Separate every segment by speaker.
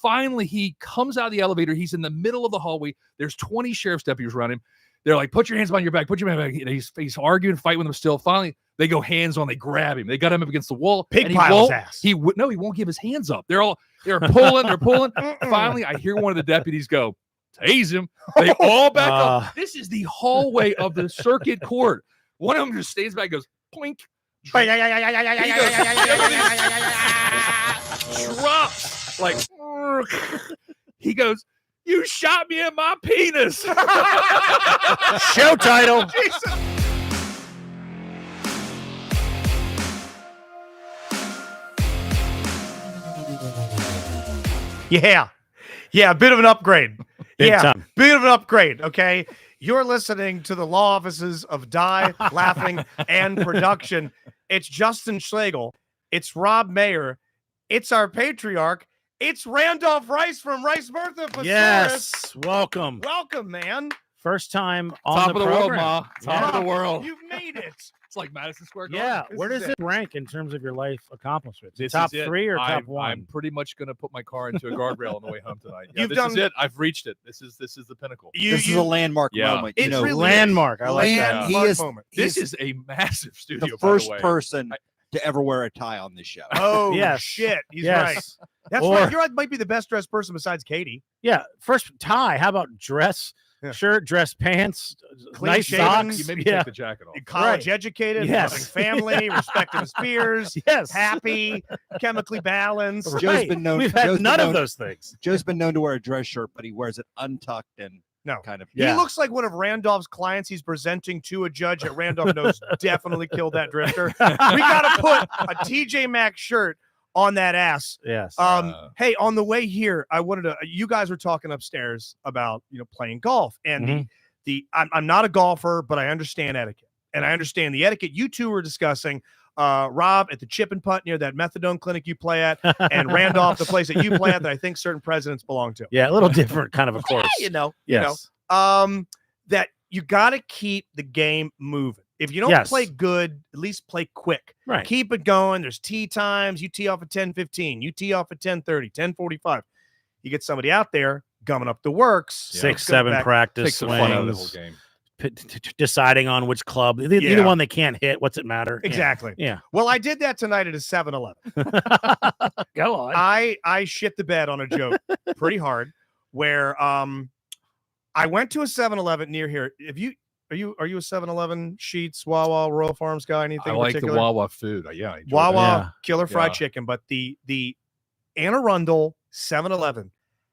Speaker 1: finally, he comes out of the elevator. He's in the middle of the hallway. There's 20 sheriff's deputies around him. They're like, put your hands behind your back. Put your hands back. He's arguing, fighting with them still. Finally, they go hands on. They grab him. They got him up against the wall.
Speaker 2: Pig pile his ass.
Speaker 1: He won't give his hands up. They're pulling. They're pulling. Finally, I hear one of the deputies go, tase him. They all back up. This is the hallway of the circuit court. One of them just stands back and goes, poink. Drops. Like, he goes, you shot me in my penis.
Speaker 2: Show title. Yeah. Yeah, a bit of an upgrade. Bit of an upgrade, okay? You're listening to the law offices of Die, Laughing, and Production. It's Justin Schlegel. It's Rob Mayer. It's our patriarch. It's Randolph Rice from Rice Bertha Thesaurus.
Speaker 3: Yes, welcome.
Speaker 2: Welcome, man.
Speaker 3: First time on
Speaker 1: Top
Speaker 3: the
Speaker 1: of the
Speaker 3: program.
Speaker 1: world, Ma. Top of the world.
Speaker 2: You've made it.
Speaker 1: It's like Madison Square Garden.
Speaker 3: Yeah, where does it rank in terms of your life accomplishments?
Speaker 1: This
Speaker 3: Top
Speaker 1: is it.
Speaker 3: 3 or top 1?
Speaker 1: I'm pretty much going to put my car into a guardrail on the way home tonight. Yeah,
Speaker 2: You've
Speaker 1: this
Speaker 2: done
Speaker 1: is it. I've reached it. This is the pinnacle.
Speaker 4: This is a landmark moment.
Speaker 2: It's really
Speaker 3: landmark. I like that.
Speaker 4: He is
Speaker 1: This is a massive studio.
Speaker 4: the first
Speaker 1: by the way.
Speaker 4: person to ever wear a tie on this show.
Speaker 2: Oh,
Speaker 3: Yes.
Speaker 2: shit. He's
Speaker 3: Yes.
Speaker 2: right. That's
Speaker 3: Or-
Speaker 2: right. You might be the best dressed person besides Katie.
Speaker 3: Yeah, first tie. How about dress, shirt, dress pants,
Speaker 2: Clean
Speaker 3: nice
Speaker 2: shaven.
Speaker 3: socks?
Speaker 1: You maybe
Speaker 3: Yeah.
Speaker 1: take the jacket off.
Speaker 2: College educated,
Speaker 3: Yes.
Speaker 2: loving family, respecting his peers,
Speaker 3: Yes.
Speaker 2: happy, chemically balanced.
Speaker 3: Right.
Speaker 4: Joe's been known.
Speaker 3: We've had
Speaker 4: Joe's
Speaker 3: none
Speaker 4: been
Speaker 3: of
Speaker 4: known-
Speaker 3: those things.
Speaker 4: Joe's been known to wear a dress shirt, but he wears it untucked and kind of.
Speaker 2: He looks like one of Randolph's clients he's presenting to a judge that Randolph knows definitely killed that drifter. We got to put a TJ Maxx shirt on that ass.
Speaker 3: Yes.
Speaker 2: Hey, on the way here, I wanted to. You guys were talking upstairs about playing golf, and I'm not a golfer, but I understand etiquette, and I understand the etiquette you two were discussing. Rob at the chip and putt near that methadone clinic you play at, and Randolph, the place that you play at that I think certain presidents belong to.
Speaker 3: Yeah, a little different kind of a course.
Speaker 2: Yes. That you got to keep the game moving. If you don't play good, at least play quick.
Speaker 3: Right.
Speaker 2: Keep it going. There's tee times. You tee off at 10:15. You tee off at 10:30, 10:45. You get somebody out there gumming up the works.
Speaker 3: 6-7 practice
Speaker 1: Take some fun out of the whole
Speaker 3: swings.
Speaker 1: game.
Speaker 3: Deciding on which club. Either one they can't hit. What's it matter?
Speaker 2: Exactly.
Speaker 3: Yeah.
Speaker 2: Well, I did that tonight at a 7-Eleven.
Speaker 3: Go on.
Speaker 2: I shit the bed on a joke pretty hard where I went to a 7-Eleven near here. Are you a 7-Eleven, Sheetz, Wawa, Royal Farms guy? Anything
Speaker 1: I like
Speaker 2: particular?
Speaker 1: the Wawa food. Yeah, I enjoy
Speaker 2: Wawa
Speaker 1: that.
Speaker 2: killer fried chicken, but the Anne Arundel 7-Eleven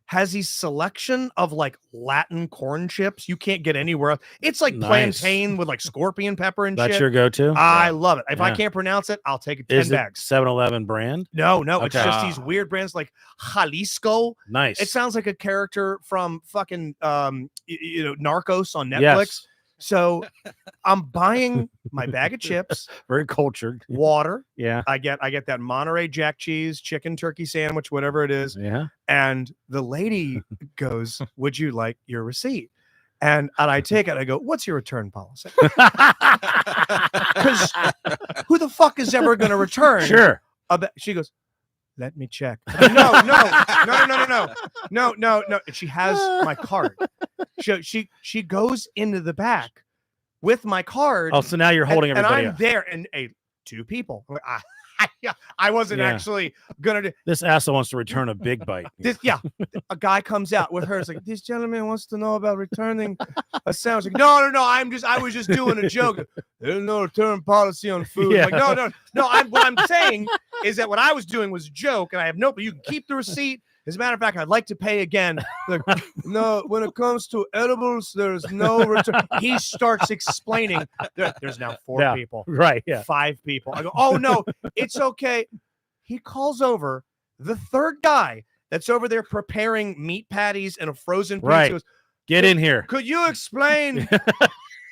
Speaker 2: has a selection of like Latin corn chips you can't get anywhere else. It's like plantain with like scorpion pepper and
Speaker 3: That's
Speaker 2: shit.
Speaker 3: your go-to?
Speaker 2: I love it. If I can't pronounce it, I'll take it 10
Speaker 3: Is
Speaker 2: bags.
Speaker 3: 7-Eleven brand?
Speaker 2: No, it's
Speaker 3: Okay.
Speaker 2: just these weird brands like Jalisco.
Speaker 3: Nice.
Speaker 2: It sounds like a character from fucking Narcos on Netflix.
Speaker 3: Yes.
Speaker 2: So I'm buying my bag of chips,
Speaker 3: very cultured,
Speaker 2: water.
Speaker 3: Yeah.
Speaker 2: I get that Monterey Jack cheese, chicken turkey sandwich, whatever it is.
Speaker 3: Yeah.
Speaker 2: And the lady goes, "Would you like your receipt?" And I take it. I go, "What's your return policy?" Because who the fuck is ever going to return?
Speaker 3: Sure.
Speaker 2: She goes, "Let me check." No. And she has my card. She goes into the back with my card.
Speaker 3: Oh, so now you're holding everybody
Speaker 2: and I'm
Speaker 3: up.
Speaker 2: there, and two people. I wasn't actually gonna do
Speaker 3: this. Asshole wants to return a big bite.
Speaker 2: A guy comes out with her. It's like, this gentleman wants to know about returning a sandwich. Like, no. I was just doing a joke. There's no return policy on food.
Speaker 3: Yeah.
Speaker 2: Like, no. What I'm saying is that what I was doing was a joke, and I have but you can keep the receipt. As a matter of fact, I'd like to pay again. Like, no, when it comes to edibles, there's no return. He starts explaining. There's now 4 people.
Speaker 3: Right. Yeah.
Speaker 2: 5 people. I go, oh, no, it's okay. He calls over the third guy that's over there preparing meat patties and a frozen pizza.
Speaker 3: Right.
Speaker 2: He goes,
Speaker 3: Get in here.
Speaker 2: Could you explain?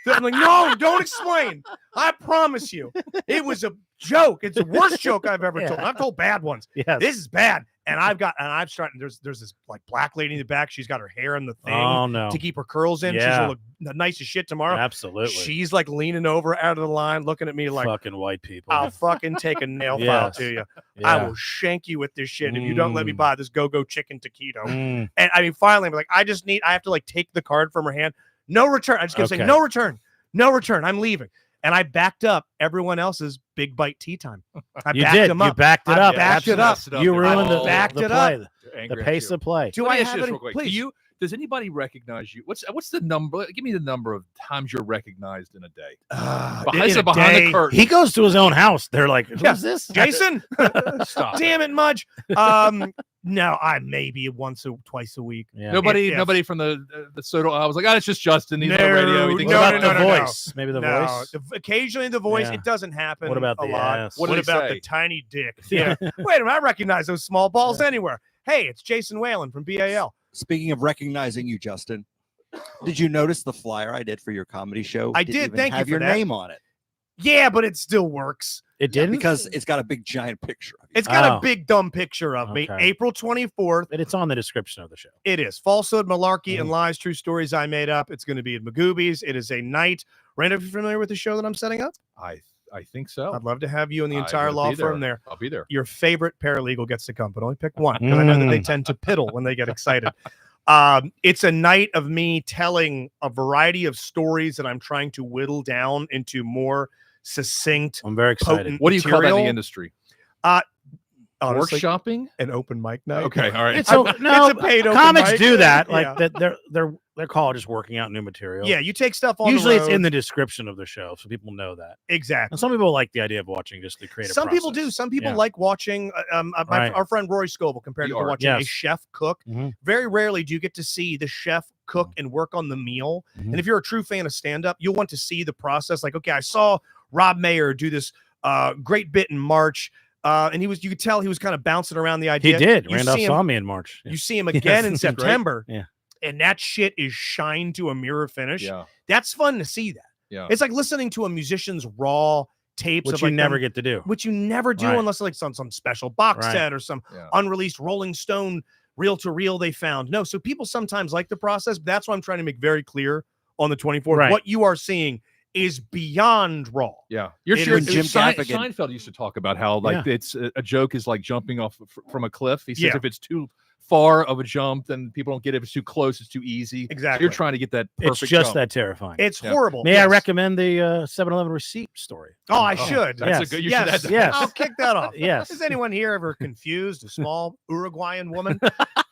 Speaker 2: I'm like, no, don't explain. I promise you. It was a joke. It's the worst joke I've ever told. I've told bad ones.
Speaker 3: Yes.
Speaker 2: This is bad. And I've started. There's this like black lady in the back. She's got her hair in the thing
Speaker 3: Oh no.
Speaker 2: to keep her curls in. She's
Speaker 3: Yeah.
Speaker 2: gonna look nice as shit tomorrow.
Speaker 3: Absolutely.
Speaker 2: She's like leaning over out of the line, looking at me like,
Speaker 3: fucking white people.
Speaker 2: I'll fucking take a nail file
Speaker 3: Yes.
Speaker 2: to you.
Speaker 3: Yeah.
Speaker 2: I will shank you with this shit if you don't let me buy this go-go chicken taquito.
Speaker 3: Mm.
Speaker 2: And I mean, finally, I'm like, I have to like take the card from her hand. No return. I just kept saying,
Speaker 3: Okay.
Speaker 2: no return. No return. I'm leaving. And I backed up everyone else's big bite tea time. I
Speaker 3: You
Speaker 2: backed
Speaker 3: did.
Speaker 2: them
Speaker 3: You
Speaker 2: up.
Speaker 3: backed it
Speaker 2: I
Speaker 3: up.
Speaker 2: backed it up.
Speaker 3: You ruined
Speaker 2: I
Speaker 3: the
Speaker 2: backed
Speaker 3: the
Speaker 2: it
Speaker 3: play,
Speaker 2: up.
Speaker 3: the pace of play.
Speaker 2: Do
Speaker 1: Let
Speaker 2: I
Speaker 1: me ask
Speaker 2: have
Speaker 1: you this
Speaker 2: it?
Speaker 1: real quick.
Speaker 2: Please.
Speaker 1: Does anybody recognize you? What's the number? Give me the number of times you're recognized in a day. Behind the curtain.
Speaker 3: He goes to his own house. They're like, who's
Speaker 2: Yeah.
Speaker 3: this?
Speaker 2: Jason?
Speaker 1: Stop.
Speaker 2: Damn it, Mudge. No, I maybe twice a week.
Speaker 3: Yeah.
Speaker 1: Nobody from the soda. I was like, it's just Justin. He's on
Speaker 2: No,
Speaker 1: the radio. He thinks
Speaker 3: What
Speaker 2: no,
Speaker 3: about
Speaker 1: about
Speaker 3: the
Speaker 2: no.
Speaker 3: voice? Maybe the
Speaker 2: No,
Speaker 3: voice.
Speaker 2: occasionally the voice.
Speaker 3: Yeah.
Speaker 2: It doesn't happen.
Speaker 3: What about
Speaker 2: a
Speaker 3: the
Speaker 2: lot?
Speaker 3: ass?
Speaker 2: What
Speaker 1: What'd he
Speaker 2: about
Speaker 1: say?
Speaker 2: the tiny dick? Yeah. Wait a minute. I recognize those small balls anywhere. Hey, it's Jason Whalen from BAL.
Speaker 4: Speaking of recognizing you, Justin, did you notice the flyer I did for your comedy show?
Speaker 2: I
Speaker 4: Didn't
Speaker 2: did.
Speaker 4: even
Speaker 2: Thank you
Speaker 4: have
Speaker 2: for
Speaker 4: your
Speaker 2: that.
Speaker 4: name on it.
Speaker 2: Yeah, but it still works.
Speaker 3: It didn't
Speaker 4: Because it's got a big giant picture of you.
Speaker 2: It's got
Speaker 3: Oh.
Speaker 2: a big dumb picture of me.
Speaker 3: Okay.
Speaker 2: April 24th.
Speaker 3: But it's on the description of the show.
Speaker 2: It is falsehood, malarkey, and
Speaker 3: Mhm.
Speaker 2: lies, true stories I made up. It's going to be at Magoobies. It is a night. Randall, are you familiar with the show that I'm setting up?
Speaker 1: I think so.
Speaker 2: I'd love to have you and the
Speaker 1: I
Speaker 2: entire
Speaker 1: will
Speaker 2: law
Speaker 1: be
Speaker 2: firm there.
Speaker 1: I'll be there.
Speaker 2: Your favorite paralegal gets to come, but only pick one because I know that they tend to piddle when they get excited. It's a night of me telling a variety of stories that I'm trying to whittle down into more succinct,
Speaker 3: I'm very excited.
Speaker 2: potent
Speaker 1: What do you call that in the
Speaker 2: material.
Speaker 1: industry?
Speaker 2: Honestly,
Speaker 1: Workshopping?
Speaker 2: an open mic night.
Speaker 1: Okay, all right.
Speaker 3: It's no,
Speaker 2: it's a paid open
Speaker 3: comics
Speaker 2: mic.
Speaker 3: do that.
Speaker 2: Yeah.
Speaker 3: Like that, they're called just working out new material.
Speaker 2: Yeah, you take stuff on
Speaker 3: Usually
Speaker 2: the
Speaker 3: it's
Speaker 2: road.
Speaker 3: in the description of the show, so people know that.
Speaker 2: Exactly.
Speaker 3: And some people like the idea of watching just the creative.
Speaker 2: Some people do. Some people
Speaker 3: Yeah.
Speaker 2: like watching.
Speaker 3: Right.
Speaker 2: Our friend Rory Scovel compared
Speaker 1: The
Speaker 2: to
Speaker 1: art.
Speaker 2: watching a
Speaker 3: Yes.
Speaker 2: chef cook.
Speaker 3: Mhm.
Speaker 2: Very rarely do you get to see the chef cook and work on the meal.
Speaker 3: Mhm.
Speaker 2: And if you're a true fan of stand-up, you'll want to see the process. Like, okay, I saw Rob Mayer do this great bit in March. And you could tell he was kind of bouncing around the
Speaker 3: He
Speaker 2: idea.
Speaker 3: did.
Speaker 2: You
Speaker 3: Randolph
Speaker 2: see him-
Speaker 3: saw me in March. Yeah.
Speaker 2: You see him again in
Speaker 3: Yes.
Speaker 2: September.
Speaker 3: Yeah.
Speaker 2: And that shit is shined to a mirror finish.
Speaker 1: Yeah.
Speaker 2: That's fun to see that.
Speaker 1: Yeah.
Speaker 2: It's like listening to a musician's raw tapes
Speaker 3: Which
Speaker 2: of
Speaker 3: you
Speaker 2: like
Speaker 3: never
Speaker 2: them-
Speaker 3: get to do.
Speaker 2: which you never do
Speaker 3: Right.
Speaker 2: unless like some special box
Speaker 3: Right.
Speaker 2: set or some
Speaker 1: Yeah.
Speaker 2: unreleased Rolling Stone reel to reel they found. No, so people sometimes like the process. But that's why I'm trying to make very clear on the 24th.
Speaker 3: Right.
Speaker 2: What you are seeing is beyond raw.
Speaker 1: Yeah, you're
Speaker 2: It
Speaker 1: sure
Speaker 2: is
Speaker 4: Jim Gaffigan.
Speaker 1: Seinfeld used to talk about how like it's a joke is like jumping off from a cliff. He says
Speaker 2: Yeah.
Speaker 1: if it's too far of a jump, then people don't get it. If it's too close, it's too easy. So
Speaker 2: Exactly.
Speaker 1: you're trying to get that
Speaker 3: It's
Speaker 1: perfect.
Speaker 3: just
Speaker 1: jump.
Speaker 3: that terrifying.
Speaker 2: It's
Speaker 1: Yeah.
Speaker 2: horrible.
Speaker 3: May I
Speaker 2: Yes.
Speaker 3: recommend the 7-Eleven receipt story?
Speaker 2: Oh, I
Speaker 1: Oh,
Speaker 2: should.
Speaker 1: That's
Speaker 3: Yes.
Speaker 1: a good. You
Speaker 2: Yes.
Speaker 1: should add that.
Speaker 3: Yes.
Speaker 2: I'll kick that off.
Speaker 3: Yes.
Speaker 2: Is anyone here ever confused a small Uruguayan woman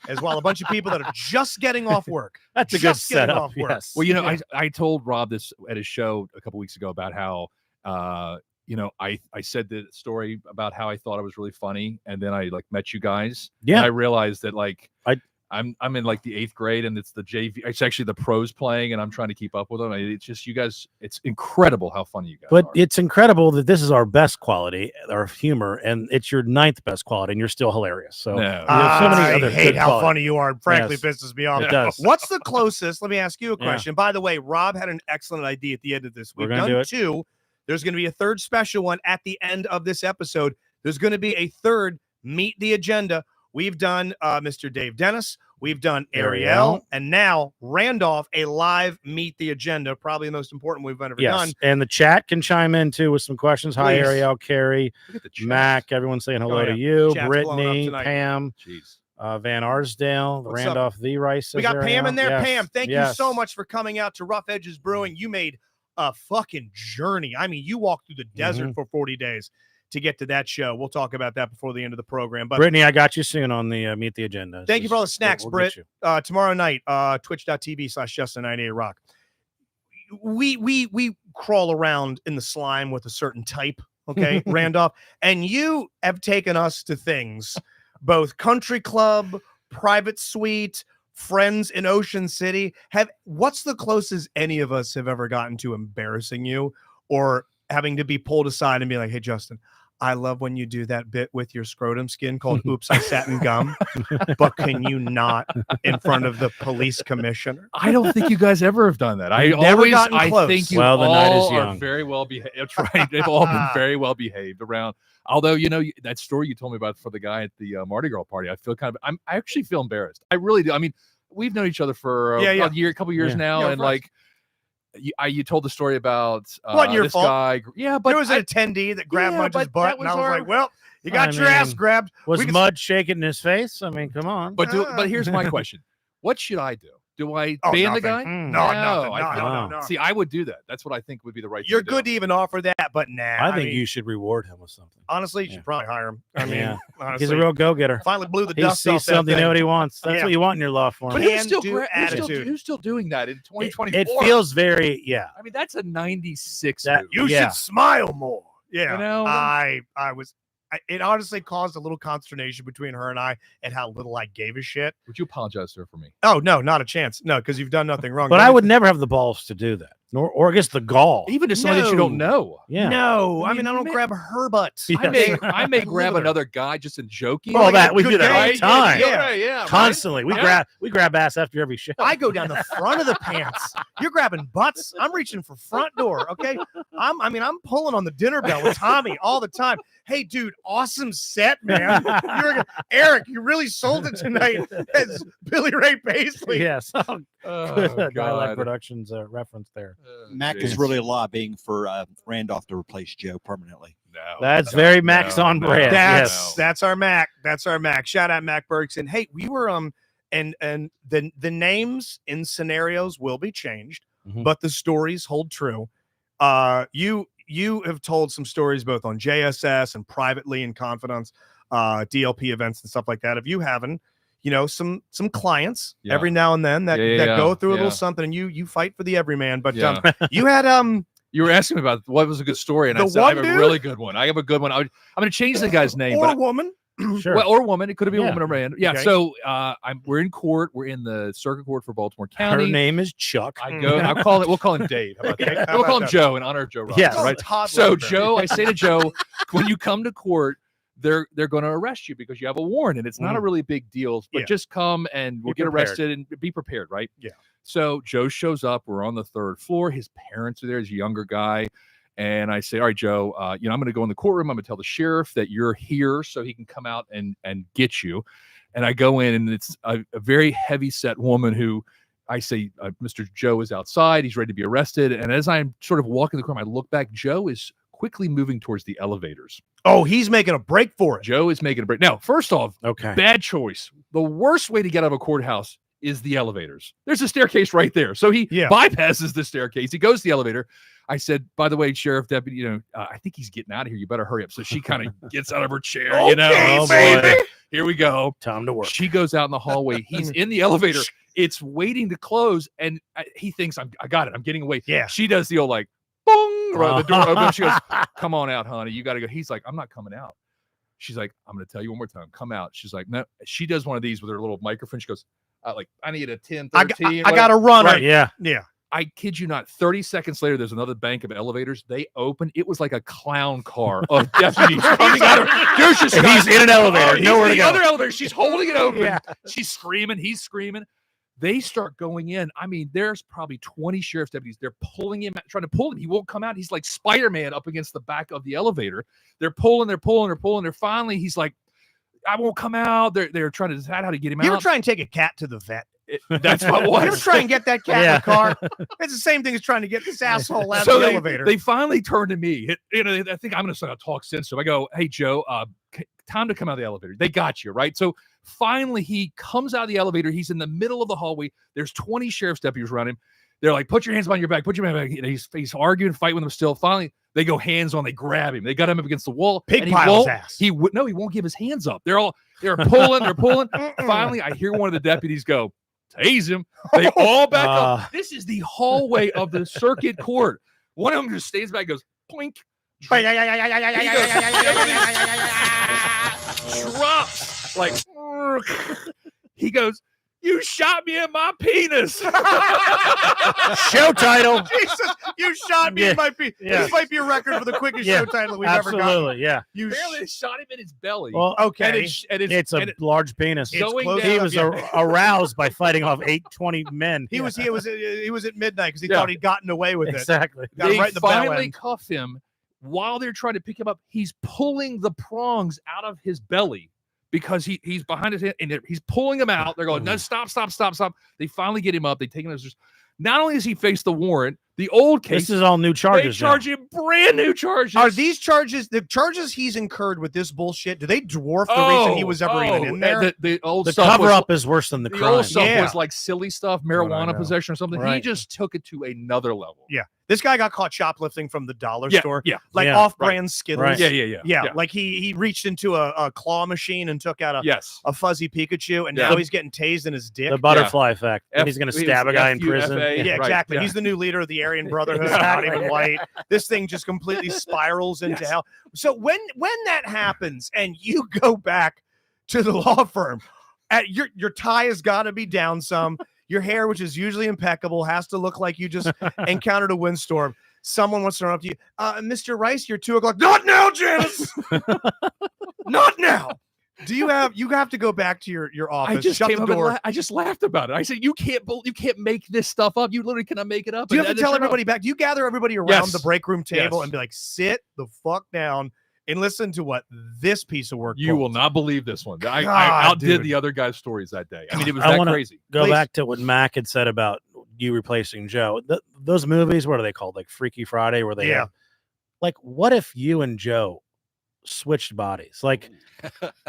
Speaker 2: as well? A bunch of people that are just getting off work.
Speaker 3: That's a good
Speaker 2: Just getting
Speaker 3: setup.
Speaker 2: off work.
Speaker 3: Yes.
Speaker 1: Well,
Speaker 2: Yeah.
Speaker 1: I told Rob this at his show a couple weeks ago about how I said the story about how I thought I was really funny, and then I like met you guys.
Speaker 3: Yeah.
Speaker 1: And I realized that like I'm in like the 8th grade, and it's the JV. It's actually the pros playing, and I'm trying to keep up with them. It's just you guys. It's incredible how funny you guys
Speaker 3: But
Speaker 1: are.
Speaker 3: it's incredible that this is our best quality, our humor, and it's your 9th best quality, and you're still hilarious. So
Speaker 1: No.
Speaker 3: we have so many
Speaker 2: I
Speaker 3: other
Speaker 2: hate
Speaker 3: good
Speaker 2: how
Speaker 3: quality.
Speaker 2: funny you are. Frankly,
Speaker 3: Yes.
Speaker 2: pisses me off.
Speaker 3: It does.
Speaker 2: What's the closest? Let me ask you a
Speaker 3: Yeah.
Speaker 2: question. By the way, Rob had an excellent idea at the end of this.
Speaker 3: We're
Speaker 2: We've
Speaker 3: gonna do
Speaker 2: done
Speaker 3: it.
Speaker 2: 2. There's going to be a 3rd special one at the end of this episode. There's going to be a 3rd Meet the Agenda. We've done Mr. Dave Dennis. We've done Ariel.
Speaker 3: Ariel.
Speaker 2: And now Randolph, a live Meet the Agenda. Probably the most important we've ever
Speaker 3: Yes,
Speaker 2: done.
Speaker 3: and the chat can chime in too with some questions. Hi,
Speaker 2: Please.
Speaker 3: Ariel, Carrie,
Speaker 1: Look at the chat.
Speaker 3: Mac, everyone saying hello
Speaker 2: Oh,
Speaker 3: to
Speaker 2: yeah.
Speaker 3: you,
Speaker 2: Chat's blowing up
Speaker 3: Brittany,
Speaker 2: tonight.
Speaker 3: Pam,
Speaker 1: Jeez.
Speaker 3: Van Arsdale,
Speaker 2: What's up?
Speaker 3: Randolph the Rice.
Speaker 2: We
Speaker 3: says
Speaker 2: got Pam
Speaker 3: Ariel.
Speaker 2: in there.
Speaker 3: Yes.
Speaker 2: Pam, thank you
Speaker 3: Yes.
Speaker 2: so much for coming out to Rough Edges Brewing. You made a fucking journey. I mean, you walked through the desert
Speaker 3: Mm-hmm.
Speaker 2: for 40 days to get to that show. We'll talk about that before the end of the program. But
Speaker 3: Brittany, I got you soon on the Meet the Agenda.
Speaker 2: Thank you for all the
Speaker 3: Just-
Speaker 2: snacks,
Speaker 3: we'll
Speaker 2: Britt.
Speaker 3: get you.
Speaker 2: Tomorrow night, twitch.tv/Justin98Rock. We crawl around in the slime with a certain type, okay, Randolph, and you have taken us to things, both country club, private suite, friends in Ocean City. What's the closest any of us have ever gotten to embarrassing you or having to be pulled aside and be like, hey, Justin, I love when you do that bit with your scrotum skin called "Oops, I Sat in Gum," but can you not in front of the police commissioner?
Speaker 1: I don't think you guys ever have done that. I
Speaker 2: Never
Speaker 1: always,
Speaker 2: gotten
Speaker 1: I
Speaker 2: close.
Speaker 1: think you
Speaker 3: Well, the night is
Speaker 1: all are
Speaker 3: young.
Speaker 1: very well behaved. That's right. They've all been very well behaved around. Although, that story you told me about for the guy at the Mardi Gras party, I feel I actually feel embarrassed. I really do. I mean, we've known each other for a couple years
Speaker 3: Yeah.
Speaker 1: now,
Speaker 2: Yeah,
Speaker 1: and
Speaker 2: for us.
Speaker 1: like, you told the story about
Speaker 2: Wasn't your
Speaker 1: this
Speaker 2: fault.
Speaker 1: guy. Yeah, but
Speaker 2: There was an attendee that grabbed
Speaker 1: Yeah,
Speaker 2: Munch's
Speaker 1: but
Speaker 2: butt,
Speaker 1: that
Speaker 2: and I
Speaker 1: was
Speaker 2: was
Speaker 1: our-
Speaker 2: like, "Well, you got
Speaker 3: I
Speaker 2: your ass
Speaker 3: mean,
Speaker 2: grabbed."
Speaker 3: Was
Speaker 2: We can-
Speaker 3: mud shaking in his face? I mean, come on.
Speaker 1: but here's my question: what should I do? Do I ban the
Speaker 2: nothing.
Speaker 1: guy?
Speaker 3: Mm.
Speaker 2: No,
Speaker 1: No,
Speaker 2: nothing.
Speaker 1: I-
Speaker 2: No.
Speaker 1: See, I would do that. That's what I think would be the right.
Speaker 2: You're
Speaker 1: thing to
Speaker 2: good
Speaker 1: do.
Speaker 2: to even offer that, but nah.
Speaker 3: I think
Speaker 2: mean,
Speaker 3: you should reward him with something.
Speaker 2: honestly, you
Speaker 3: Yeah.
Speaker 2: should probably hire him. I mean,
Speaker 3: Yeah.
Speaker 2: honestly,
Speaker 3: He's a real go-getter.
Speaker 2: finally blew the
Speaker 3: He
Speaker 2: dust off
Speaker 3: sees something,
Speaker 2: that
Speaker 3: you know what
Speaker 2: thing.
Speaker 3: he wants. That's
Speaker 2: Yeah.
Speaker 3: what you want in your law firm.
Speaker 2: But
Speaker 1: But
Speaker 2: he-
Speaker 1: who's still,
Speaker 2: Can-do attitude.
Speaker 1: who's still doing that in
Speaker 3: It
Speaker 1: 2024?
Speaker 3: feels very, yeah.
Speaker 1: I mean, that's a 96.
Speaker 3: That-
Speaker 1: move.
Speaker 2: You
Speaker 3: Yeah.
Speaker 2: should smile more. Yeah,
Speaker 1: You know?
Speaker 2: I was. It honestly caused a little consternation between her and I, and how little I gave a shit.
Speaker 1: Would you apologize to her for me?
Speaker 2: Oh no, not a chance. No, because you've done nothing wrong.
Speaker 3: But
Speaker 2: The
Speaker 3: I
Speaker 2: only
Speaker 3: would never have the balls to do that, or I guess the gall.
Speaker 1: Even to somebody that you don't know.
Speaker 3: Yeah.
Speaker 2: No,
Speaker 1: I
Speaker 2: I mean,
Speaker 1: mean,
Speaker 2: I don't
Speaker 1: ma-
Speaker 2: grab her butts.
Speaker 3: Yeah.
Speaker 1: I may grab
Speaker 2: Loser.
Speaker 1: another guy just in joking.
Speaker 3: Well,
Speaker 2: like
Speaker 3: that
Speaker 2: a
Speaker 3: we
Speaker 2: good
Speaker 3: do that all the
Speaker 2: game.
Speaker 3: time.
Speaker 2: Yeah.
Speaker 1: right.
Speaker 3: Constantly. We
Speaker 1: Yeah.
Speaker 3: grab ass after every show.
Speaker 2: I go down the front of the pants. You're grabbing butts. I'm reaching for front door. Okay. I'm pulling on the dinner bell with Tommy all the time. Hey, dude, awesome set, man. Eric, you really sold it tonight as Billy Ray Paisley.
Speaker 3: Yes.
Speaker 1: Oh,
Speaker 3: Dialect
Speaker 1: God.
Speaker 3: Productions reference there.
Speaker 4: Mac is
Speaker 1: Jeez.
Speaker 4: really lobbying for Randolph to replace Joe permanently.
Speaker 1: No,
Speaker 3: That's
Speaker 1: no,
Speaker 3: very Max on
Speaker 1: no,
Speaker 3: brand.
Speaker 2: That's
Speaker 3: Yes.
Speaker 2: that's our Mac. That's our Mac. Shout out Mac Bergson. Hey, we were and the names in scenarios will be changed,
Speaker 3: Mhm.
Speaker 2: but the stories hold true. You have told some stories both on JSS and privately in confidence, DLP events and stuff like that. If you haven't, some clients
Speaker 1: Yeah.
Speaker 2: every now and then that
Speaker 1: Yeah,
Speaker 2: go through a
Speaker 1: yeah.
Speaker 2: little something, and you fight for the everyman. But
Speaker 1: Yeah.
Speaker 2: you had
Speaker 1: You were asking me about what was a good story, and I
Speaker 2: The
Speaker 1: said I have
Speaker 2: one
Speaker 1: a
Speaker 2: dude?
Speaker 1: really good one. I have a good one. I'm going to change the guy's name,
Speaker 2: or
Speaker 1: but
Speaker 2: woman.
Speaker 3: Sure.
Speaker 1: or woman. It could be a
Speaker 3: Yeah.
Speaker 1: woman or man. Yeah.
Speaker 2: Okay.
Speaker 1: So we're in court. We're in the circuit court for Baltimore
Speaker 3: Her
Speaker 1: County.
Speaker 3: name is Chuck.
Speaker 1: We'll call him Dave. How about
Speaker 2: Okay,
Speaker 1: that?
Speaker 2: how
Speaker 1: We'll call him
Speaker 2: about
Speaker 1: Joe in honor of Joe Robbins.
Speaker 3: Yes.
Speaker 1: Right.
Speaker 2: Todd
Speaker 1: So
Speaker 2: Lindbergh.
Speaker 1: Joe, I say to Joe, when you come to court, they're going to arrest you because you have a warrant, and it's not a really big deal. But
Speaker 2: Yeah.
Speaker 1: just come and we'll
Speaker 2: Be
Speaker 1: get
Speaker 2: prepared.
Speaker 1: arrested and be prepared, right?
Speaker 2: Yeah.
Speaker 1: So Joe shows up. We're on the third floor. His parents are there. He's a younger guy. And I say, all right, Joe, I'm going to go in the courtroom. I'm going to tell the sheriff that you're here so he can come out and get you. And I go in, and it's a very heavy set woman who I say, Mr. Joe is outside. He's ready to be arrested. And as I'm sort of walking the courtroom, I look back. Joe is quickly moving towards the elevators.
Speaker 2: Oh, he's making a break for it.
Speaker 1: Joe is making a break. Now, first off,
Speaker 3: Okay.
Speaker 1: bad choice. The worst way to get out of a courthouse is the elevators. There's a staircase right there. So he
Speaker 2: Yeah.
Speaker 1: bypasses the staircase. He goes to the elevator. I said, by the way, Sheriff Deputy, I think he's getting out of here. You better hurry up. So she kind of gets out of her chair,
Speaker 2: Okay,
Speaker 3: Oh,
Speaker 2: baby.
Speaker 3: boy.
Speaker 1: Here we go.
Speaker 3: Time to work.
Speaker 1: She goes out in the hallway. He's in the elevator. It's waiting to close. And he thinks, I got it. I'm getting away.
Speaker 2: Yeah.
Speaker 1: She does the old like, boom, right, the door opens. She goes, come on out, honey. You got to go. He's like, I'm not coming out. She's like, I'm going to tell you one more time. Come out. She's like, no. She does one of these with her little microphone. She goes, I need a 10, 13.
Speaker 2: I got a runner.
Speaker 1: Right.
Speaker 3: Yeah.
Speaker 2: Yeah.
Speaker 1: I kid you not, 30 seconds later, there's another bank of elevators. They open. It was like a clown car of deputies coming out of There's just
Speaker 3: And he's in an elevator,
Speaker 1: He's
Speaker 3: nowhere
Speaker 1: in
Speaker 3: to
Speaker 1: the
Speaker 3: go.
Speaker 1: other elevator. She's holding it open.
Speaker 3: Yeah.
Speaker 1: She's screaming. He's screaming. They start going in. I mean, there's probably 20 sheriff's deputies. They're pulling him, trying to pull him. He won't come out. He's like Spider-Man up against the back of the elevator. They're pulling. They're finally, he's like, I won't come out. They're trying to decide how to get him
Speaker 2: You ever
Speaker 1: out.
Speaker 2: try and take a cat to the vet?
Speaker 1: That's what it
Speaker 2: You ever
Speaker 1: was.
Speaker 2: try and get that cat in
Speaker 3: Yeah.
Speaker 2: the car? It's the same thing as trying to get this asshole out
Speaker 1: So
Speaker 2: of the
Speaker 1: they,
Speaker 2: elevator.
Speaker 1: they finally turn to me. I think I'm going to talk sense to him. I go, hey, Joe, time to come out of the elevator. They got you, right? So finally he comes out of the elevator. He's in the middle of the hallway. There's 20 sheriff's deputies around him. They're like, put your hands behind your back. Put your hand back. He's arguing, fighting with them still. Finally, they go hands on. They grab him. They got him up against the wall.
Speaker 2: Pig
Speaker 1: and he
Speaker 2: pile his
Speaker 1: won't.
Speaker 2: ass.
Speaker 1: He won't give his hands up. They're pulling. They're pulling. Finally, I hear one of the deputies go, tase him. They all back up. This is the hallway of the circuit court. One of them just stays back, goes poink, drops like he goes. You shot me in my penis.
Speaker 3: Show title.
Speaker 2: Jesus, you shot me in my feet.
Speaker 3: Yeah.
Speaker 2: This might be a record for the quickest show title we've ever gotten.
Speaker 3: Absolutely, yeah.
Speaker 2: You
Speaker 1: Apparently, they shot him in his belly.
Speaker 3: Well,
Speaker 2: okay.
Speaker 3: It's a large penis.
Speaker 2: It's
Speaker 1: going
Speaker 2: close
Speaker 1: down.
Speaker 3: He
Speaker 2: enough,
Speaker 3: was
Speaker 2: yeah.
Speaker 3: aroused by fighting off 20 men.
Speaker 2: He was at midnight because he
Speaker 1: Yeah.
Speaker 2: thought he'd gotten away with it.
Speaker 3: Exactly.
Speaker 2: Got him
Speaker 1: They
Speaker 2: right in the bow
Speaker 1: finally
Speaker 2: end.
Speaker 1: cuff him while they're trying to pick him up. He's pulling the prongs out of his belly because he's behind his head and he's pulling them out. They're going, no, stop. They finally get him up. They take him. Not only does he face the warrant, the old case.
Speaker 3: This is all new
Speaker 1: They
Speaker 3: charges.
Speaker 1: charge him brand new charges.
Speaker 2: Are these charges, the charges he's incurred with this bullshit, do they dwarf the reason he was ever even in there?
Speaker 1: The old
Speaker 3: The
Speaker 1: stuff
Speaker 3: cover
Speaker 1: was,
Speaker 3: up is worse than the
Speaker 1: the
Speaker 3: crime.
Speaker 1: old stuff
Speaker 2: Yeah.
Speaker 1: was like silly stuff,
Speaker 2: what I
Speaker 1: marijuana
Speaker 2: know.
Speaker 1: possession or something. He
Speaker 3: Right.
Speaker 1: just took it to another level.
Speaker 2: Yeah. This guy got caught shoplifting from the dollar
Speaker 1: Yeah,
Speaker 2: store.
Speaker 1: yeah,
Speaker 2: Like
Speaker 3: Yeah,
Speaker 2: off-brand Skittles.
Speaker 3: Right.
Speaker 1: Yeah.
Speaker 2: Like he reached into a claw machine and took out
Speaker 1: Yes.
Speaker 2: a fuzzy Pikachu, and
Speaker 1: Yeah.
Speaker 2: now he's getting tased in his dick.
Speaker 3: The butterfly effect. And he's going to
Speaker 1: F-
Speaker 3: stab a guy in
Speaker 1: FUFA.
Speaker 3: prison.
Speaker 2: Yeah,
Speaker 1: Right,
Speaker 2: exactly.
Speaker 1: yeah.
Speaker 2: He's the new leader of the Aryan Brotherhood,
Speaker 3: Exactly.
Speaker 2: not even white. This thing just completely spirals into hell. So when that happens and you go back to the law firm, your tie has got to be down some. Your hair, which is usually impeccable, has to look like you just encountered a windstorm. Someone wants to run up to you, Mr. Rice, you're 2 o'clock. Not now, Janice. Not now. You have to go back to your office.
Speaker 1: I just
Speaker 2: shut
Speaker 1: came
Speaker 2: the
Speaker 1: up and
Speaker 2: door.
Speaker 1: I just laughed about it. I said, "You can't make this stuff up. You literally cannot make it up."
Speaker 2: Do you have to
Speaker 1: And
Speaker 2: tell
Speaker 1: sure
Speaker 2: everybody back? Do you gather everybody around
Speaker 1: Yes.
Speaker 2: the break room table
Speaker 1: Yes.
Speaker 2: and be like, sit the fuck down and listen to what this piece of work
Speaker 1: You will
Speaker 2: pulls?
Speaker 1: not believe this one. I
Speaker 2: God,
Speaker 1: outdid
Speaker 2: dude.
Speaker 1: the other guy's stories that day. I mean, it was
Speaker 3: I
Speaker 1: that
Speaker 3: wanna-
Speaker 1: crazy.
Speaker 3: Go
Speaker 2: Please.
Speaker 3: back to what Mac had said about you replacing Joe. Those movies, what are they called? Like Freaky Friday, where they
Speaker 2: Yeah.
Speaker 3: have, like, what if you and Joe switched bodies? Like,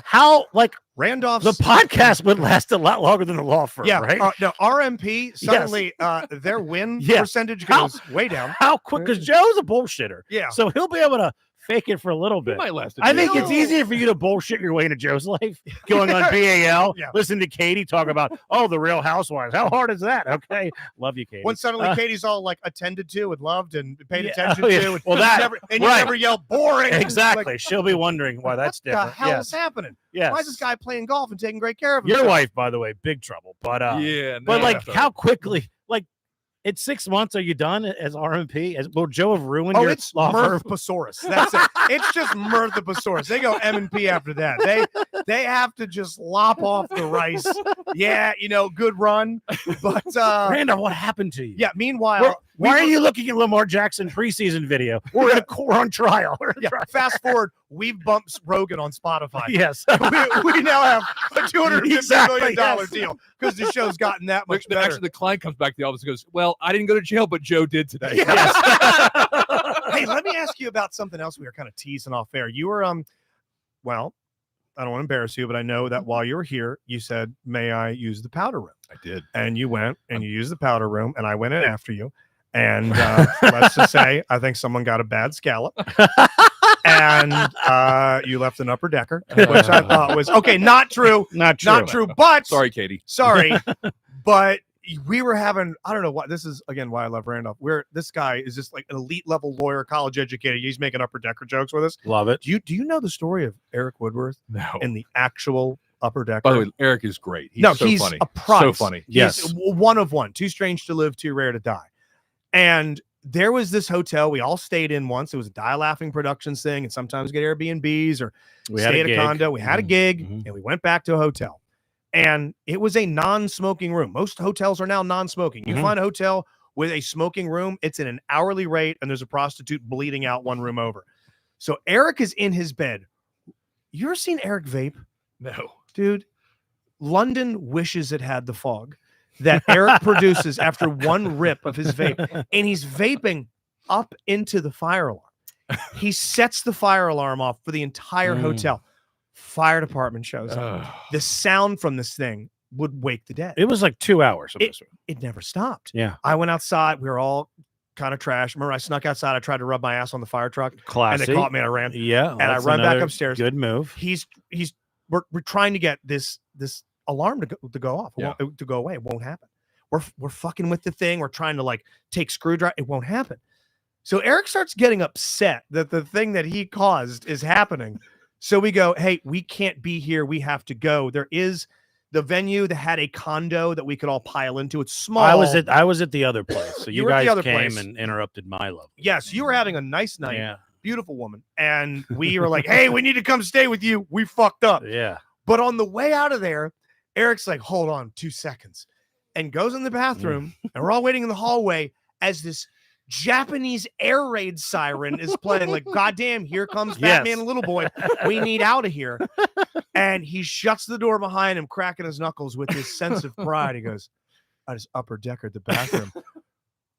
Speaker 3: how, like,
Speaker 2: Randolph's
Speaker 3: the podcast would last a lot longer than the law firm,
Speaker 2: yeah,
Speaker 3: right?
Speaker 2: no, RMP suddenly their win
Speaker 3: Yes.
Speaker 2: percentage
Speaker 3: How-
Speaker 2: goes way down.
Speaker 3: How quick? Because Joe's a bullshitter.
Speaker 2: Yeah.
Speaker 3: So he'll be able to fake it for a little
Speaker 1: It
Speaker 3: bit.
Speaker 1: might last.
Speaker 3: I think
Speaker 2: No.
Speaker 3: it's easier for you to bullshit your way into Joe's life, going on BAL,
Speaker 2: Yeah.
Speaker 3: listen to Katie talk about, the Real Housewives. How hard is that? Okay. Love you, Katie.
Speaker 2: When suddenly Katie's all like attended to and loved and paid
Speaker 3: Yeah.
Speaker 2: attention
Speaker 3: Oh, yeah.
Speaker 2: to. And
Speaker 3: Well,
Speaker 2: you
Speaker 3: that-
Speaker 2: never, and
Speaker 3: right.
Speaker 2: you never yell boring.
Speaker 3: Exactly.
Speaker 2: Like,
Speaker 3: She'll be wondering why that's
Speaker 2: what the
Speaker 3: different.
Speaker 2: hell
Speaker 3: Yes.
Speaker 2: is happening?
Speaker 3: Yes.
Speaker 2: Why is this guy playing golf and taking great care of
Speaker 3: Your
Speaker 2: himself?
Speaker 3: wife, by the way, big trouble. But
Speaker 1: Yeah,
Speaker 3: but
Speaker 1: no,
Speaker 3: like,
Speaker 1: so-
Speaker 3: how quickly? Like, it's 6 months. Are you done as RMP? Will Joe have ruined
Speaker 2: Oh,
Speaker 3: your
Speaker 2: it's
Speaker 3: law firm?
Speaker 2: Mirthoposaurus. That's it. It's just Mirthoposaurus. They go M&P after that. They have to just lop off the rice. Yeah, good run. But
Speaker 3: Randall, what happened to you?
Speaker 2: yeah, meanwhile,
Speaker 3: Why are you looking at Lamar Jackson preseason video? We're on trial. We're in
Speaker 2: yeah,
Speaker 3: trial.
Speaker 2: fast forward, we've bumped Rogan on Spotify.
Speaker 3: Yes.
Speaker 2: we now have a $250 million
Speaker 3: Exactly, yes.
Speaker 2: deal because the show's gotten that much better.
Speaker 1: Actually, the client comes back to the office and goes, "Well, I didn't go to jail, but Joe did today."
Speaker 3: Yes.
Speaker 2: Hey, let me ask you about something else we were kind of teasing off air. You were well, I don't want to embarrass you, but I know that while you were here, you said, "May I use the powder room?"
Speaker 1: I did.
Speaker 2: And you went and you used the powder room, and I went in after you. And let's just say, I think someone got a bad scallop, and you left an upper decker, which I thought was okay. Not true,
Speaker 3: Not true.
Speaker 2: not true. But
Speaker 1: Sorry, Katie.
Speaker 2: sorry, but we were having, I don't know what this is, again, why I love Randolph. This guy is just like an elite level lawyer, college educated. He's making upper decker jokes with us.
Speaker 3: Love it.
Speaker 2: Do you know the story of Eric Woodworth
Speaker 1: No.
Speaker 2: and the actual upper decker?
Speaker 1: By the way, Eric is great. He's
Speaker 2: No,
Speaker 1: so
Speaker 2: he's
Speaker 1: funny.
Speaker 2: a prize.
Speaker 1: So funny.
Speaker 2: He's
Speaker 3: Yes.
Speaker 2: one of one. Too strange to live, too rare to die. And there was this hotel we all stayed in once. It was a Die Laughing Productions thing, and sometimes get Airbnbs or
Speaker 3: We had
Speaker 2: stay
Speaker 3: a
Speaker 2: at a
Speaker 3: gig.
Speaker 2: condo. We had a
Speaker 3: Mhm.
Speaker 2: gig,
Speaker 3: Mhm.
Speaker 2: and we went back to a hotel. And it was a non-smoking room. Most hotels are now non-smoking. You
Speaker 3: Mhm.
Speaker 2: find a hotel with a smoking room, it's in an hourly rate, and there's a prostitute bleeding out one room over. So Eric is in his bed. You ever seen Eric vape?
Speaker 1: No.
Speaker 2: Dude, London wishes it had the fog that Eric produces after one rip of his vape. And he's vaping up into the fire alarm. He sets the fire alarm off for the entire
Speaker 3: Mm.
Speaker 2: hotel. Fire department shows up.
Speaker 1: Ugh.
Speaker 2: The sound from this thing would wake the dead.
Speaker 3: It was like 2 hours of this.
Speaker 2: It never stopped.
Speaker 3: Yeah.
Speaker 2: I went outside. We were all kind of trash. Remember, I snuck outside. I tried to rub my ass on the fire truck,
Speaker 3: Classy.
Speaker 2: and they caught me and I ran.
Speaker 3: Yeah.
Speaker 2: And I
Speaker 3: that's
Speaker 2: run back
Speaker 3: another
Speaker 2: upstairs.
Speaker 3: Good move.
Speaker 2: We're trying to get this alarm to go off. It
Speaker 1: Yeah.
Speaker 2: won't, to go away. It won't happen. We're fucking with the thing. We're trying to like take screwdriver. It won't happen. So Eric starts getting upset that the thing that he caused is happening. So we go, hey, we can't be here. We have to go. There's the venue that had a condo that we could all pile into. It's small.
Speaker 3: I was at the other place, so
Speaker 2: You
Speaker 3: you
Speaker 2: were at the
Speaker 3: guys
Speaker 2: other
Speaker 3: came
Speaker 2: place.
Speaker 3: and interrupted my love.
Speaker 2: Yes, you were having a nice night.
Speaker 3: Yeah,
Speaker 2: Beautiful woman. And we were like, hey, we need to come stay with you. We fucked up.
Speaker 3: yeah.
Speaker 2: But on the way out of there, Eric's like, hold on 2 seconds, and goes in the bathroom. And we're all waiting in the hallway as this Japanese air raid siren is playing. Like, goddamn, here comes Batman and Little Boy. We need out of here. And he shuts the door behind him, cracking his knuckles with this sense of pride. He goes, I just upper deckered the bathroom.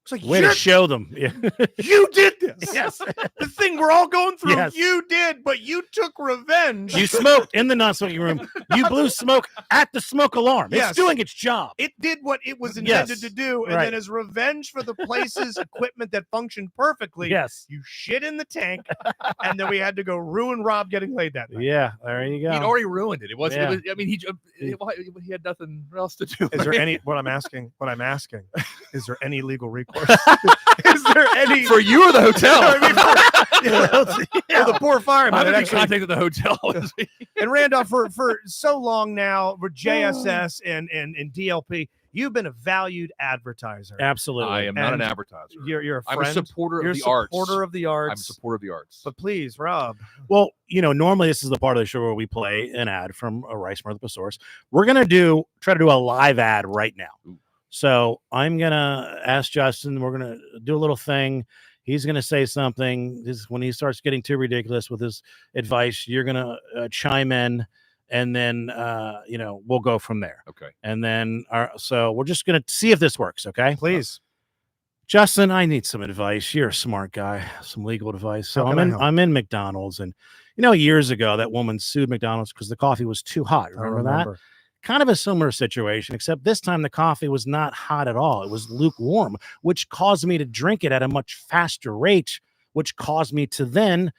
Speaker 2: It's like,
Speaker 3: Way to show them. Yeah.
Speaker 2: you did this.
Speaker 3: Yes.
Speaker 2: The thing we're all going through,
Speaker 3: Yes.
Speaker 2: you did, but you took revenge.
Speaker 3: You smoked in the non-smoking room. You blew smoke at the smoke alarm.
Speaker 2: Yes.
Speaker 3: It's doing its job.
Speaker 2: It did what it was intended
Speaker 3: Yes.
Speaker 2: to do. And
Speaker 3: Right.
Speaker 2: then as revenge for the place's equipment that functioned perfectly,
Speaker 3: Yes.
Speaker 2: you shit in the tank. And then we had to go ruin Rob getting laid that night.
Speaker 3: Yeah. There you go.
Speaker 1: He'd already ruined it. It wasn't.
Speaker 3: Yeah.
Speaker 1: It was, I mean, he had nothing else to do.
Speaker 2: Is there any, what I'm asking, is there any legal recourse? Is there any
Speaker 1: for you or the hotel?
Speaker 2: I mean, for the poor fireman.
Speaker 1: I've
Speaker 2: that
Speaker 1: been
Speaker 2: actually-
Speaker 1: contacted the hotel.
Speaker 2: and Randolph, for so long now, for JSS and DLP, you've been a valued advertiser.
Speaker 3: Absolutely.
Speaker 1: I am not an
Speaker 2: And
Speaker 1: advertiser.
Speaker 2: You're a
Speaker 1: I'm
Speaker 2: friend.
Speaker 1: a supporter
Speaker 2: You're
Speaker 1: of
Speaker 2: a
Speaker 1: the arts.
Speaker 2: supporter of the arts.
Speaker 1: I'm a supporter of the arts.
Speaker 2: But please, Rob.
Speaker 3: Well, normally this is the part of the show where we play an ad from a Rice Source. We're gonna try to do a live ad right now.
Speaker 1: Ooh.
Speaker 3: So I'm gonna ask Justin. We're gonna do a little thing. He's gonna say something. When he starts getting too ridiculous with his advice, you're gonna chime in, and then we'll go from there.
Speaker 1: Okay.
Speaker 3: And then so we're just gonna see if this works. Okay,
Speaker 2: Please.
Speaker 3: Justin, I need some advice. You're a smart guy. Some legal advice. So
Speaker 2: How can I help?
Speaker 3: I'm in McDonald's, and years ago that woman sued McDonald's because the coffee was too hot. Remember that? Kind of a similar situation, except this time the coffee was not hot at all. It was lukewarm, which caused me to drink it at a much faster rate, which caused me to then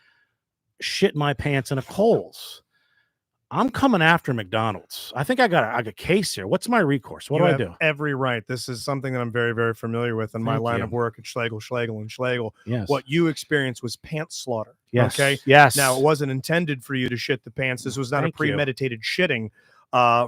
Speaker 3: shit my pants in a Kohl's. I'm coming after McDonald's. I think I got a case here. What's my recourse? What do I do?
Speaker 2: Every right. This is something that I'm very, very familiar with in my
Speaker 3: Thank
Speaker 2: line
Speaker 3: you.
Speaker 2: of work at Schlegel, and Schlegel.
Speaker 3: Yes.
Speaker 2: What you experienced was pants slaughter.
Speaker 3: Yes.
Speaker 2: Okay.
Speaker 3: Yes.
Speaker 2: Now, it wasn't intended for you to shit the pants. This was not
Speaker 3: Thank
Speaker 2: a
Speaker 3: you.
Speaker 2: premeditated shitting.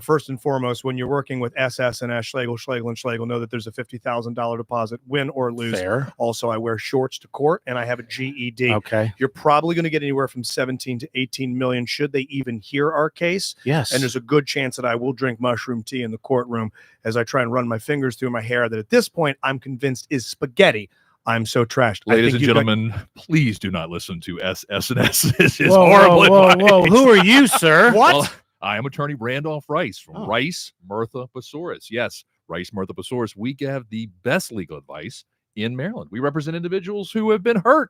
Speaker 2: First and foremost, when you're working with SS and Schlegel, and Schlegel, know that there's a $50,000 deposit, win or lose.
Speaker 3: Fair.
Speaker 2: Also, I wear shorts to court, and I have a GED.
Speaker 3: Okay.
Speaker 2: You're probably going to get anywhere from 17 to 18 million should they even hear our case.
Speaker 3: Yes.
Speaker 2: And there's a good chance that I will drink mushroom tea in the courtroom as I try and run my fingers through my hair that at this point I'm convinced is spaghetti. I'm so trashed. I
Speaker 1: Ladies
Speaker 2: think
Speaker 1: and
Speaker 2: you've got-
Speaker 1: gentlemen, please do not listen to SS&S. This is
Speaker 3: Whoa,
Speaker 1: horrible
Speaker 3: whoa,
Speaker 1: advice.
Speaker 3: whoa. Who are you, sir?
Speaker 2: What?
Speaker 1: Well, I am attorney Randolph Rice from
Speaker 3: Oh.
Speaker 1: Rice Murtha Besaurus. Yes, Rice Murtha Besaurus. We have the best legal advice in Maryland. We represent individuals who have been hurt.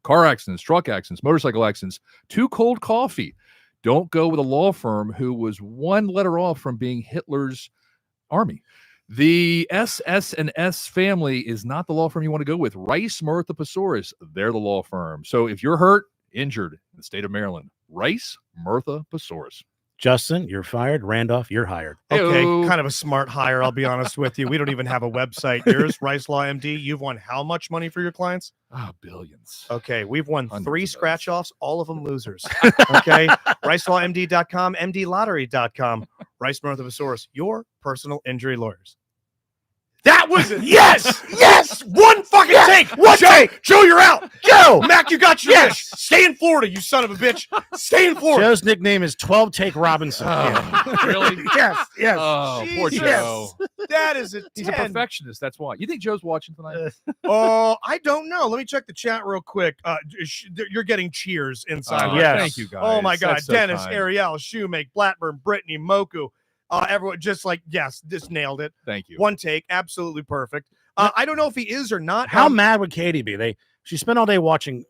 Speaker 1: Car accidents, truck accidents, motorcycle accidents, too cold coffee. Don't go with a law firm who was one letter off from being Hitler's army. The SS&S family is not the law firm you want to go with. Rice Murtha Besaurus, they're the law firm. So if you're hurt, injured in the state of Maryland, Rice Murtha Besaurus.
Speaker 3: Justin, you're fired. Randolph, you're hired.
Speaker 2: Okay,
Speaker 1: Heyo.
Speaker 2: kind of a smart hire, I'll be honest with you. We don't even have a website. Yours, Rice Law MD, you've won how much money for your clients?
Speaker 1: Billions.
Speaker 2: Okay, we've won
Speaker 1: Hundreds
Speaker 2: 3
Speaker 1: of
Speaker 2: scratch offs, all of them losers. Okay, RiceLawMD.com, MDLottery.com, Rice Murtha Besaurus, your personal injury lawyers. That was it. Yes, one fucking take. One take. Joe, you're out. Joe, Mac, you got your dish. Stay in Florida, you son of a bitch. Stay in Florida.
Speaker 3: Joe's nickname is 12 Take Robinson.
Speaker 1: Oh, really?
Speaker 3: Yes, yes.
Speaker 1: Oh, poor
Speaker 2: Jesus.
Speaker 1: Joe.
Speaker 2: That is a
Speaker 1: He's a
Speaker 2: 10.
Speaker 1: perfectionist. That's why. You think Joe's watching tonight?
Speaker 2: Oh, I don't know. Let me check the chat real quick. You're getting cheers inside.
Speaker 1: Oh,
Speaker 3: yes.
Speaker 1: Thank you, guys.
Speaker 2: Oh my God,
Speaker 1: That's so
Speaker 2: Dennis,
Speaker 1: kind.
Speaker 2: Ariel, Shoemake, Blackburn, Brittany, Moku, everyone just like, yes, just nailed it.
Speaker 1: Thank you.
Speaker 2: One take, absolutely perfect. I don't know if he is or not.
Speaker 3: How mad would Katie be? She spent all day watching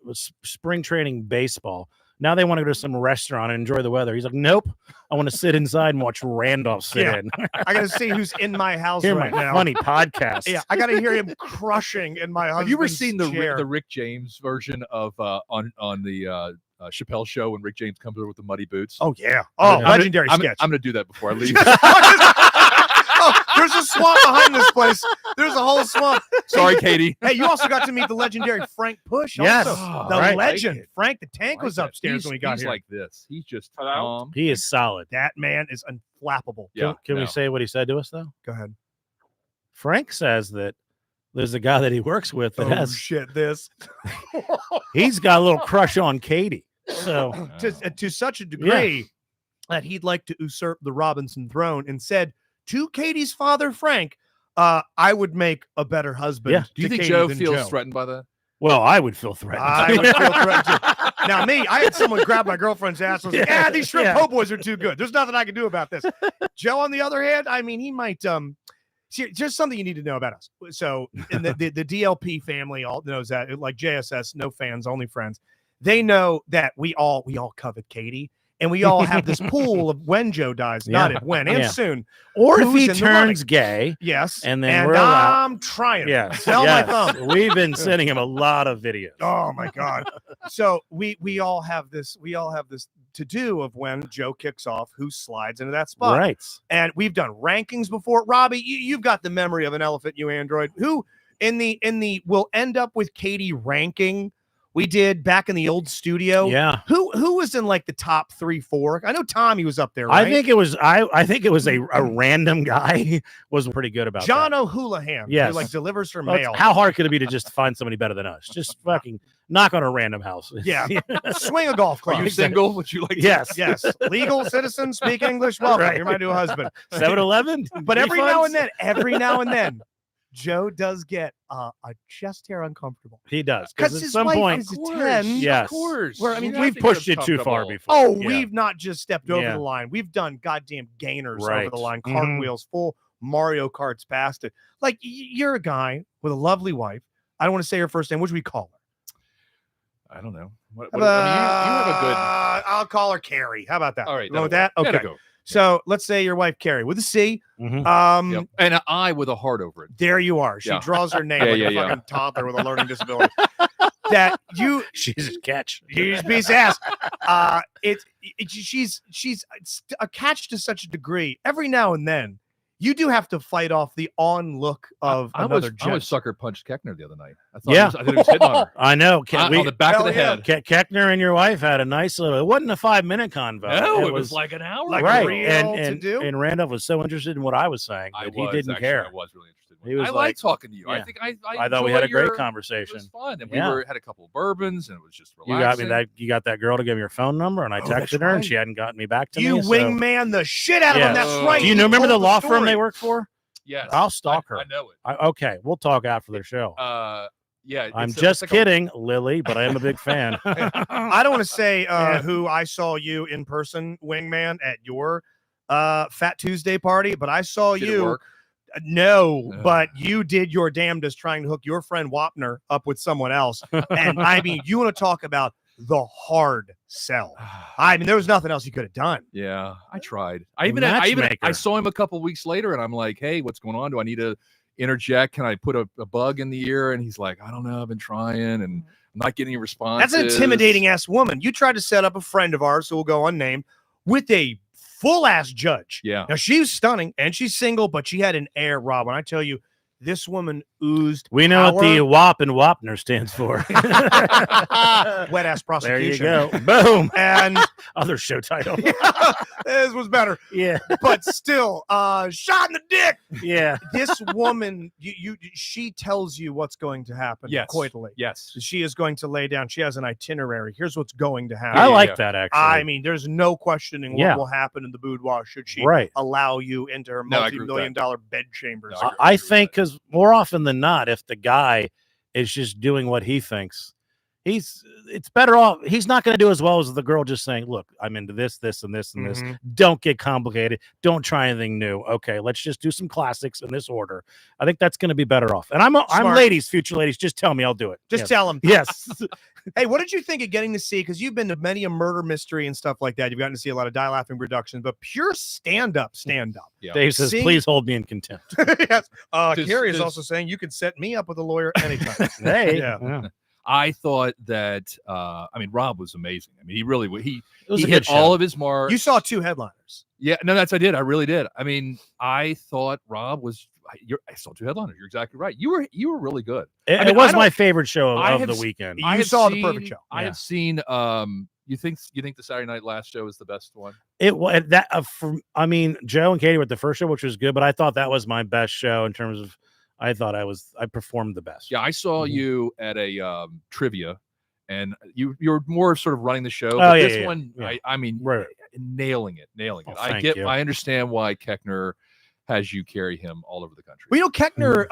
Speaker 3: spring training baseball. Now they want to go to some restaurant and enjoy the weather. He's like, nope. I want to sit inside and watch Randolph sit
Speaker 2: Yeah.
Speaker 3: in.
Speaker 2: I got to see who's in my house
Speaker 3: Hear
Speaker 2: right
Speaker 3: my
Speaker 2: now.
Speaker 3: funny podcast.
Speaker 2: Yeah, I got to hear him crushing in my husband's
Speaker 1: Have you ever seen
Speaker 2: chair.
Speaker 1: the Rick James version of on the Chappelle show when Rick James comes over with the muddy boots?
Speaker 2: Oh yeah. Oh,
Speaker 1: I'm
Speaker 2: legendary
Speaker 1: gonna,
Speaker 2: sketch.
Speaker 1: I'm going to do that before I leave.
Speaker 2: Oh, There's a swamp behind this place. There's a whole swamp.
Speaker 1: Sorry, Katie.
Speaker 2: Hey, you also got to meet the legendary Frank Push.
Speaker 3: Yes.
Speaker 2: Also. The
Speaker 3: Right.
Speaker 2: legend. Frank the Tank was upstairs when we got
Speaker 1: he's
Speaker 2: here.
Speaker 1: like this. He's just calm.
Speaker 3: He is solid.
Speaker 2: That man is unflappable.
Speaker 1: Yeah,
Speaker 3: Can we
Speaker 1: no.
Speaker 3: say what he said to us though?
Speaker 2: Go ahead.
Speaker 3: Frank says that there's a guy that he works with that has
Speaker 2: shit, this.
Speaker 3: he's got a little crush on Katie. So
Speaker 2: to such a degree that he'd like to usurp the Robinson throne and said to Katie's father, Frank, I would make a better husband.
Speaker 3: Yeah.
Speaker 1: Do you
Speaker 2: to
Speaker 1: think
Speaker 2: Katie
Speaker 1: Joe
Speaker 2: than
Speaker 1: feels
Speaker 2: Joe.
Speaker 1: threatened by that?
Speaker 3: well, I would feel threatened.
Speaker 2: I would feel threatened too. Now, me, I had someone grab my girlfriend's ass and was like, these shrimp po' boys are too good. There's nothing I can do about this. Joe, on the other hand, I mean, he might see, just something you need to know about us. So in the DLP family all knows that, like JSS, no fans, only friends. They know that we all covet Katie. And we all have this pool of when Joe dies, not if, when, and soon.
Speaker 3: Or if
Speaker 2: Who's
Speaker 3: he
Speaker 2: in the running?
Speaker 3: turns gay.
Speaker 2: Yes.
Speaker 3: And then we're allowed.
Speaker 2: I'm trying.
Speaker 3: Yes.
Speaker 2: Sell my thumb.
Speaker 3: We've been sending him a lot of videos.
Speaker 2: Oh my God. So we all have this to do of when Joe kicks off, who slides into that spot.
Speaker 3: Right.
Speaker 2: And we've done rankings before. Robbie, you've got the memory of an elephant, you android. Who in the will end up with Katie ranking? We did back in the old studio.
Speaker 3: Yeah.
Speaker 2: Who was in like the top 3, 4? I know Tommy was up there, right?
Speaker 3: I think it was a random guy was pretty good about
Speaker 2: John
Speaker 3: that.
Speaker 2: O'Houlihan.
Speaker 3: Yes.
Speaker 2: Who like delivers her
Speaker 3: Well,
Speaker 2: mail.
Speaker 3: how hard could it be to just find somebody better than us? Just fucking knock on a random house.
Speaker 2: Yeah. Swing a golf club.
Speaker 1: Are you single? Would you like?
Speaker 3: Yes.
Speaker 2: Yes. Legal citizen, speak English. Welcome.
Speaker 3: Right.
Speaker 2: You're my new husband.
Speaker 3: 7-Eleven.
Speaker 2: But every now and then, Joe does get a chest hair uncomfortable.
Speaker 3: He does.
Speaker 2: Because
Speaker 3: At
Speaker 2: his
Speaker 3: some
Speaker 2: wife
Speaker 3: point,
Speaker 2: is a 10.
Speaker 3: Yes.
Speaker 1: Of course.
Speaker 2: Where, I mean,
Speaker 3: we've pushed it too far before.
Speaker 2: Oh,
Speaker 3: Yeah.
Speaker 2: we've not just stepped over
Speaker 3: Yeah.
Speaker 2: the line. We've done goddamn gainers
Speaker 3: Right.
Speaker 2: over the line,
Speaker 3: Mhm.
Speaker 2: cartwheels, full Mario Karts past it. Like, you're a guy with a lovely wife. I don't want to say her first name. What should we call her?
Speaker 1: I don't know. What, I mean, you have a good.
Speaker 2: I'll call her Carrie. How about that?
Speaker 1: All right.
Speaker 2: You know that? Okay.
Speaker 1: Gotta go.
Speaker 2: So let's say your wife Carrie with a C.
Speaker 3: Mhm.
Speaker 1: Yep. And an I with a heart over it.
Speaker 2: There you are. She
Speaker 1: Yeah.
Speaker 2: draws her name
Speaker 1: Yeah,
Speaker 2: like
Speaker 1: yeah,
Speaker 2: a
Speaker 1: yeah.
Speaker 2: fucking toddler with a learning disability. That you
Speaker 3: She's a catch.
Speaker 2: she's a piece of ass. She's attached to such a degree. Every now and then, you do have to fight off the on look of
Speaker 1: I
Speaker 2: another
Speaker 1: was
Speaker 2: gent.
Speaker 1: sucker punched Keckner the other night. I thought
Speaker 3: Yeah.
Speaker 1: I thought he was hitting on her.
Speaker 3: I know.
Speaker 1: On the back of
Speaker 2: Hell
Speaker 1: the
Speaker 2: yeah.
Speaker 1: head.
Speaker 3: Keckner and your wife had a nice little. It wasn't a 5-minute convo.
Speaker 1: No, it was like an hour.
Speaker 2: like
Speaker 3: right.
Speaker 2: real
Speaker 3: And
Speaker 2: to do.
Speaker 3: and Randolph was so interested in what I was saying that he didn't care.
Speaker 1: I was really interested.
Speaker 3: He was
Speaker 1: I
Speaker 3: like-
Speaker 1: like talking to you. I
Speaker 3: Yeah.
Speaker 1: think
Speaker 3: I thought we had a great conversation.
Speaker 1: It was fun, and
Speaker 3: Yeah.
Speaker 1: we had a couple of bourbons, and it was just
Speaker 3: You
Speaker 1: relaxing.
Speaker 3: got that girl to give me your phone number, and I
Speaker 2: Oh, that's
Speaker 3: texted her, and
Speaker 2: right.
Speaker 3: she hadn't gotten me back to
Speaker 2: You
Speaker 3: me. so-
Speaker 2: wingman the shit out of him.
Speaker 3: Yeah.
Speaker 2: That's right.
Speaker 3: Do you remember the
Speaker 2: told
Speaker 3: law firm
Speaker 2: story.
Speaker 3: they work for?
Speaker 1: Yes,
Speaker 3: I'll stalk her.
Speaker 1: I know it.
Speaker 3: Okay, we'll talk after the show.
Speaker 1: Yeah,
Speaker 3: I'm
Speaker 1: it's
Speaker 3: just
Speaker 1: like
Speaker 3: kidding, Lily, but I am a big fan.
Speaker 2: I don't want to say
Speaker 3: Yeah.
Speaker 2: who I saw you in person, wingman, at your Fat Tuesday party, but I saw
Speaker 1: Did it
Speaker 2: you.
Speaker 1: work?
Speaker 2: No,
Speaker 1: Ugh.
Speaker 2: but you did your damnedest trying to hook your friend Wapner up with someone else. And I mean, you want to talk about the hard sell. I mean, there was nothing else you could have done.
Speaker 1: Yeah, I tried. I
Speaker 3: Matchmaker.
Speaker 1: saw him a couple weeks later, and I'm like, "Hey, what's going on? Do I need to interject? Can I put a bug in the ear?" And he's like, "I don't know. I've been trying, and I'm not getting any response."
Speaker 2: That's an intimidating ass woman. You tried to set up a friend of ours who will go unnamed with a full ass judge.
Speaker 1: Yeah.
Speaker 2: Now she's stunning and she's single, but she had an air, Rob. When I tell you, this woman oozed.
Speaker 3: We know what the
Speaker 2: power.
Speaker 3: WAP and Wapner stands for.
Speaker 2: Wet ass
Speaker 3: There you
Speaker 2: prosecution.
Speaker 3: go. Boom.
Speaker 2: And
Speaker 3: Other show title.
Speaker 2: this was better,
Speaker 3: Yeah.
Speaker 2: but still, shot in the dick.
Speaker 3: Yeah.
Speaker 2: This woman, she tells you what's going to happen.
Speaker 1: Yes.
Speaker 2: Coitally.
Speaker 1: Yes.
Speaker 2: She is going to lay down. She has an itinerary. Here's what's going to happen.
Speaker 3: I
Speaker 1: Yeah,
Speaker 3: like
Speaker 1: yeah.
Speaker 3: that, actually.
Speaker 2: I mean, there's no questioning what
Speaker 3: Yeah.
Speaker 2: will happen in the boudoir should she
Speaker 3: right.
Speaker 2: allow you into her
Speaker 1: No, I agree with
Speaker 2: multi-million
Speaker 1: that.
Speaker 2: dollar bed chambers.
Speaker 1: No,
Speaker 3: I think because more often than not, if the guy is just doing what he thinks, it's better off. He's not going to do as well as the girl just saying, "Look, I'm into this, this, and this, and this.
Speaker 2: Mhm.
Speaker 3: Don't get complicated. Don't try anything new. Okay, let's just do some classics in this order." I think that's going to be better off. And I'm
Speaker 2: Smart.
Speaker 3: ladies, future ladies, just tell me, I'll do it.
Speaker 2: Just
Speaker 3: Yes.
Speaker 2: tell him.
Speaker 3: Yes.
Speaker 2: Hey, what did you think of getting to see? Because you've been to many a murder mystery and stuff like that. You've gotten to see a lot of Die Laughing productions, but pure stand-up.
Speaker 1: Yeah.
Speaker 3: Dave says,
Speaker 2: See-
Speaker 3: "Please hold me in contempt."
Speaker 2: Yes.
Speaker 1: Does-
Speaker 2: Carrie is
Speaker 1: does-
Speaker 2: also saying you can set me up with a lawyer anytime.
Speaker 3: Hey.
Speaker 2: Yeah.
Speaker 1: I thought that Rob was amazing. I mean, he really he
Speaker 3: It was
Speaker 1: he
Speaker 3: a good
Speaker 1: hit
Speaker 3: show.
Speaker 1: all of his marks.
Speaker 2: You saw 2 headliners.
Speaker 1: Yeah, no, I did. I really did. I mean, I thought Rob was. I saw 2 headliners. You're exactly right. You were really good.
Speaker 3: It was my favorite show of the weekend.
Speaker 2: I saw the perfect show.
Speaker 1: I have seen. You think the Saturday Night Last show is the best one?
Speaker 3: It was that. Joe and Katie were at the first show, which was good, but I thought that was my best show in terms of. I thought I performed the best.
Speaker 1: Yeah, I saw you at a trivia, and you're more sort of running the show.
Speaker 3: Oh,
Speaker 1: But
Speaker 3: yeah,
Speaker 1: this
Speaker 3: yeah,
Speaker 1: one,
Speaker 3: yeah.
Speaker 1: right. Nailing it.
Speaker 3: Oh, thank you.
Speaker 1: I understand why Keckner has you carry him all over the country.
Speaker 2: Well, Keckner,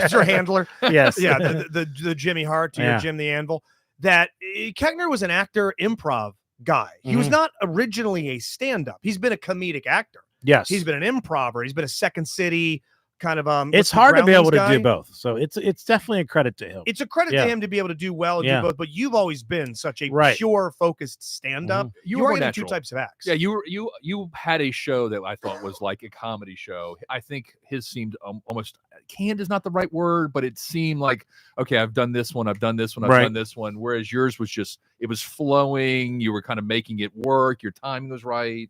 Speaker 2: is your handler.
Speaker 3: Yes.
Speaker 2: Yeah, the Jimmy Hart to your Jim the Anvil. That Keckner was an actor, improv guy. He was not originally a stand-up. He's been a comedic actor.
Speaker 3: Yes.
Speaker 2: He's been an improver. He's been a Second City kind of
Speaker 3: it's hard to be able to do both. So it's definitely a credit to him.
Speaker 2: It's a credit to him to be able to do well and do both, but you've always been such a pure focused stand-up.
Speaker 1: You
Speaker 2: were
Speaker 1: in 2
Speaker 2: types of acts.
Speaker 1: Yeah, you had a show that I thought was like a comedy show. I think his seemed almost canned is not the right word, but it seemed like, okay, I've done this one, I've done this one, I've done this one. Whereas yours was just, it was flowing. You were kind of making it work. Your timing was right.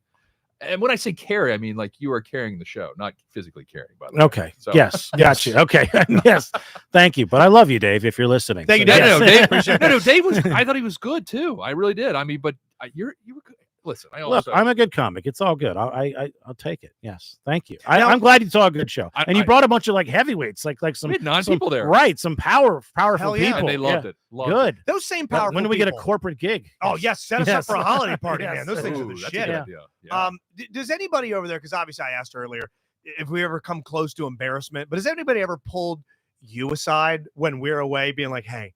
Speaker 1: And when I say carry, I mean like you are carrying the show, not physically carrying, by the way.
Speaker 3: Okay. So. Yes. Gotcha. Okay. Yes. Thank you. But I love you, Dave, if you're listening.
Speaker 2: Thank you,
Speaker 1: Dave.
Speaker 2: Dave.
Speaker 1: No, Dave was. I thought he was good too. I really did. I mean, but you were good. Listen,
Speaker 3: I'm a good comic. It's all good. I'll take it. Yes. Thank you. I'm glad you saw a good show. And you brought a bunch of like heavyweights, like some
Speaker 1: 9 people there.
Speaker 3: Right. Some powerful people.
Speaker 1: And they loved it.
Speaker 3: Good.
Speaker 2: Those same powerful
Speaker 3: When do we
Speaker 2: people.
Speaker 3: get a corporate gig?
Speaker 2: Oh, yes. Set us up for a holiday party, man. Those things are the
Speaker 1: That's
Speaker 2: shit.
Speaker 1: a good idea.
Speaker 2: Does anybody over there, because obviously I asked earlier if we ever come close to embarrassment, but has anybody ever pulled you aside when we're away being like, hey,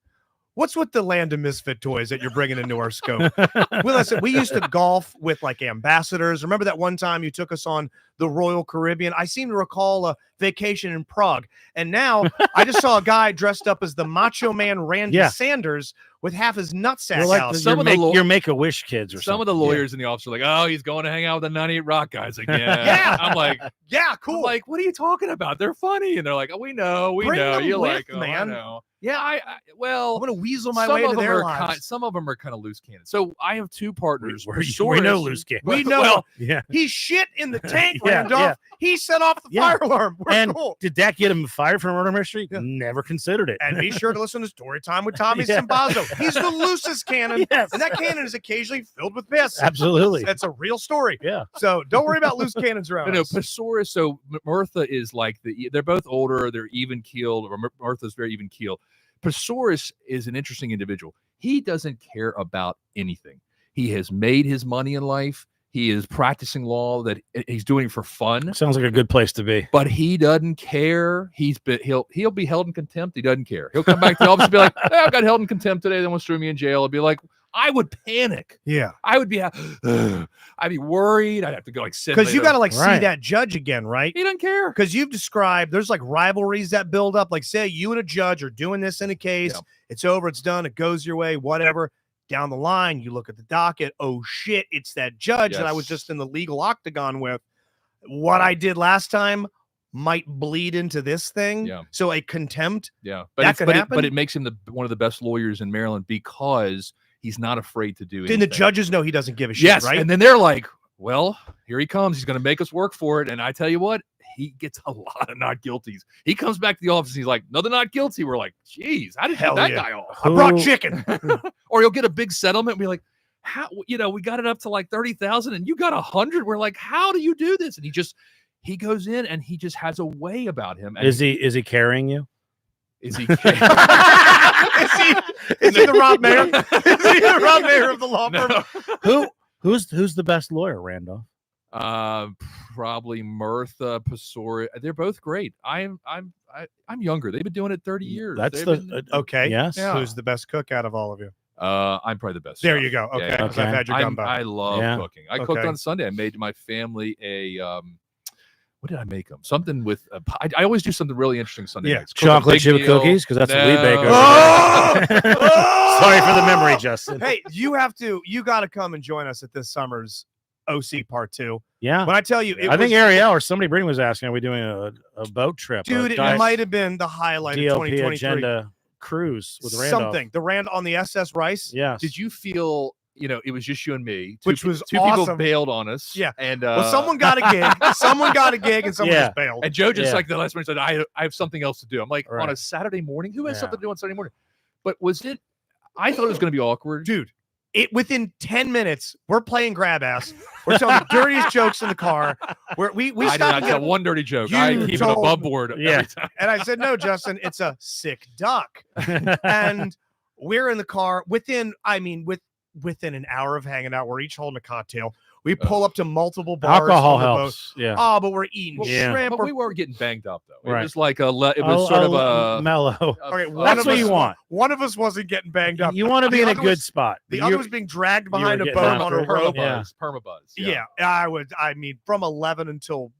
Speaker 2: what's with the land of misfit toys that you're bringing into our scope? Well, listen, we used to golf with like ambassadors. Remember that one time you took us on the Royal Caribbean? I seem to recall a vacation in Prague. And now I just saw a guy dressed up as the Macho Man Randy Sanders with half his nutsack
Speaker 3: like
Speaker 2: out.
Speaker 3: Your Make-A-Wish kids or something.
Speaker 1: Some of the lawyers in the office are like, oh, he's going to hang out with the 98 Rock guys again. I'm like,
Speaker 2: yeah, cool.
Speaker 1: I'm like, what are you talking about? They're funny. And they're like, oh, we know.
Speaker 2: Bring them
Speaker 1: You're
Speaker 2: with,
Speaker 1: like, oh,
Speaker 2: man.
Speaker 1: I know.
Speaker 2: Yeah,
Speaker 1: I'm
Speaker 2: going to weasel my way into their lives.
Speaker 1: Some of them are kind of loose cannons. So I have 2 partners.
Speaker 3: We know loose cannons.
Speaker 2: We know. He's shit in the tank, Randolph. He set off the fire alarm. We're cool.
Speaker 3: Did that get him fired from Murder Mystery? Never considered it.
Speaker 2: And be sure to listen to Story Time with Tommy Simbazo. He's the loosest cannon. And that cannon is occasionally filled with piss.
Speaker 3: Absolutely.
Speaker 2: That's a real story.
Speaker 3: Yeah.
Speaker 2: So don't worry about loose cannons around us.
Speaker 1: Pesaurus. So Mirtha is like they're both older. They're even keeled. Or Mirtha's very even keeled. Pesaurus is an interesting individual. He doesn't care about anything. He has made his money in life. He is practicing law that he's doing for fun.
Speaker 3: Sounds like a good place to be.
Speaker 1: But he doesn't care. He'll be held in contempt. He doesn't care. He'll come back to the office and be like, hey, I got held in contempt today. They want to throw me in jail. I'll be like, I would panic.
Speaker 2: Yeah.
Speaker 1: I would be I'd be worried. I'd have to go like sit.
Speaker 2: Because you got to see that judge again, right?
Speaker 1: He doesn't care.
Speaker 2: Because you've described there's like rivalries that build up. Like say you and a judge are doing this in a case. Yeah. It's over. It's done. It goes your way, whatever. Down the line, you look at the docket. Oh, shit. It's that judge that I was just in the legal octagon with. What I did last time might bleed into this thing.
Speaker 1: Yeah.
Speaker 2: So a contempt.
Speaker 1: Yeah.
Speaker 2: That could happen.
Speaker 1: But it makes him one of the best lawyers in Maryland because he's not afraid to do anything.
Speaker 2: Then the judges know he doesn't give a shit,
Speaker 1: yes,
Speaker 2: right?
Speaker 1: And then they're like, well, here he comes. He's going to make us work for it. And I tell you what, he gets a lot of not guilties. He comes back to the office and he's like, no, they're not guilty. We're like, geez, how did you get that guy off?
Speaker 2: I brought chicken.
Speaker 1: Or he'll get a big settlement and be like, how, we got it up to like 30,000 and you got 100. We're like, how do you do this? And he goes in and he just has a way about him. And
Speaker 3: is he carrying you?
Speaker 1: Is he?
Speaker 2: Is he the Rob Mayer? Is he the Rob Mayer of the law firm?
Speaker 3: Who's the best lawyer, Randolph?
Speaker 1: Probably Mirtha, Pesaurus. They're both great. I'm younger. They've been doing it 30 years.
Speaker 3: That's
Speaker 2: okay.
Speaker 3: Yes.
Speaker 2: Yeah. Who's the best cook out of all of you?
Speaker 1: I'm probably the best.
Speaker 2: There
Speaker 1: chef.
Speaker 2: you go. Okay.
Speaker 1: Yeah,
Speaker 2: I've had your gumbo.
Speaker 1: I love cooking. I cooked on Sunday. I made my family a what did I make them? Something with I always do something really interesting Sunday nights.
Speaker 3: Chocolate chip cookies, because that's what we bake. Sorry for the memory, Justin.
Speaker 2: Hey, you got to come and join us at this summer's OC Part 2.
Speaker 3: Yeah.
Speaker 2: When I tell you,
Speaker 3: I think Ariel or somebody was asking, are we doing a boat trip?
Speaker 2: Dude, it might have been the highlight of 2023.
Speaker 3: Agenda cruise with Randolph.
Speaker 2: something. The Rand on the SS Rice.
Speaker 3: Yes.
Speaker 1: Did you feel, it was just you and me,
Speaker 2: Which was
Speaker 1: two people
Speaker 2: awesome.
Speaker 1: bailed on us.
Speaker 2: Yeah.
Speaker 1: And
Speaker 2: Well, someone got a gig. Someone got a gig, and someone
Speaker 3: Yeah.
Speaker 2: just bailed.
Speaker 1: and Joe just
Speaker 3: Yeah.
Speaker 1: like the last minute said, I have something else to do. I'm like, on
Speaker 3: Right.
Speaker 1: a Saturday morning? Who has
Speaker 3: Yeah.
Speaker 1: something to do on Saturday morning? But was it, I thought it was going to be awkward.
Speaker 2: Dude, within 10 minutes, we're playing grab ass. We're telling the dirtiest jokes in the car. We
Speaker 1: I did
Speaker 2: stopped
Speaker 1: not
Speaker 2: and
Speaker 1: tell
Speaker 2: get,
Speaker 1: one dirty joke.
Speaker 2: You
Speaker 1: I keep it
Speaker 2: told-
Speaker 1: above board
Speaker 3: Yeah.
Speaker 1: every time.
Speaker 2: and I said, no, Justin, it's a sick duck. And we're in the car within an hour of hanging out. We're each holding a cocktail. We pull up to multiple bars.
Speaker 3: Alcohol
Speaker 2: on the boat.
Speaker 3: helps. Yeah.
Speaker 2: Oh, but we're eating
Speaker 1: Well,
Speaker 3: Yeah.
Speaker 2: shrimp.
Speaker 1: But
Speaker 2: We're
Speaker 1: we weren't getting banged up though. It
Speaker 3: Right.
Speaker 1: was like it was sort of a
Speaker 3: mellow.
Speaker 2: Okay, one
Speaker 3: That's
Speaker 2: of
Speaker 3: what
Speaker 2: us-
Speaker 3: you want.
Speaker 2: One of us wasn't getting banged up.
Speaker 3: You want to be
Speaker 2: The
Speaker 3: in a
Speaker 2: other
Speaker 3: good
Speaker 2: was-
Speaker 3: spot.
Speaker 2: The other was being dragged behind a
Speaker 3: getting
Speaker 2: boat on
Speaker 3: after
Speaker 2: a
Speaker 3: it.
Speaker 2: rope.
Speaker 3: Yeah.
Speaker 1: Permabuzz.
Speaker 2: Yeah, I mean, from 11 until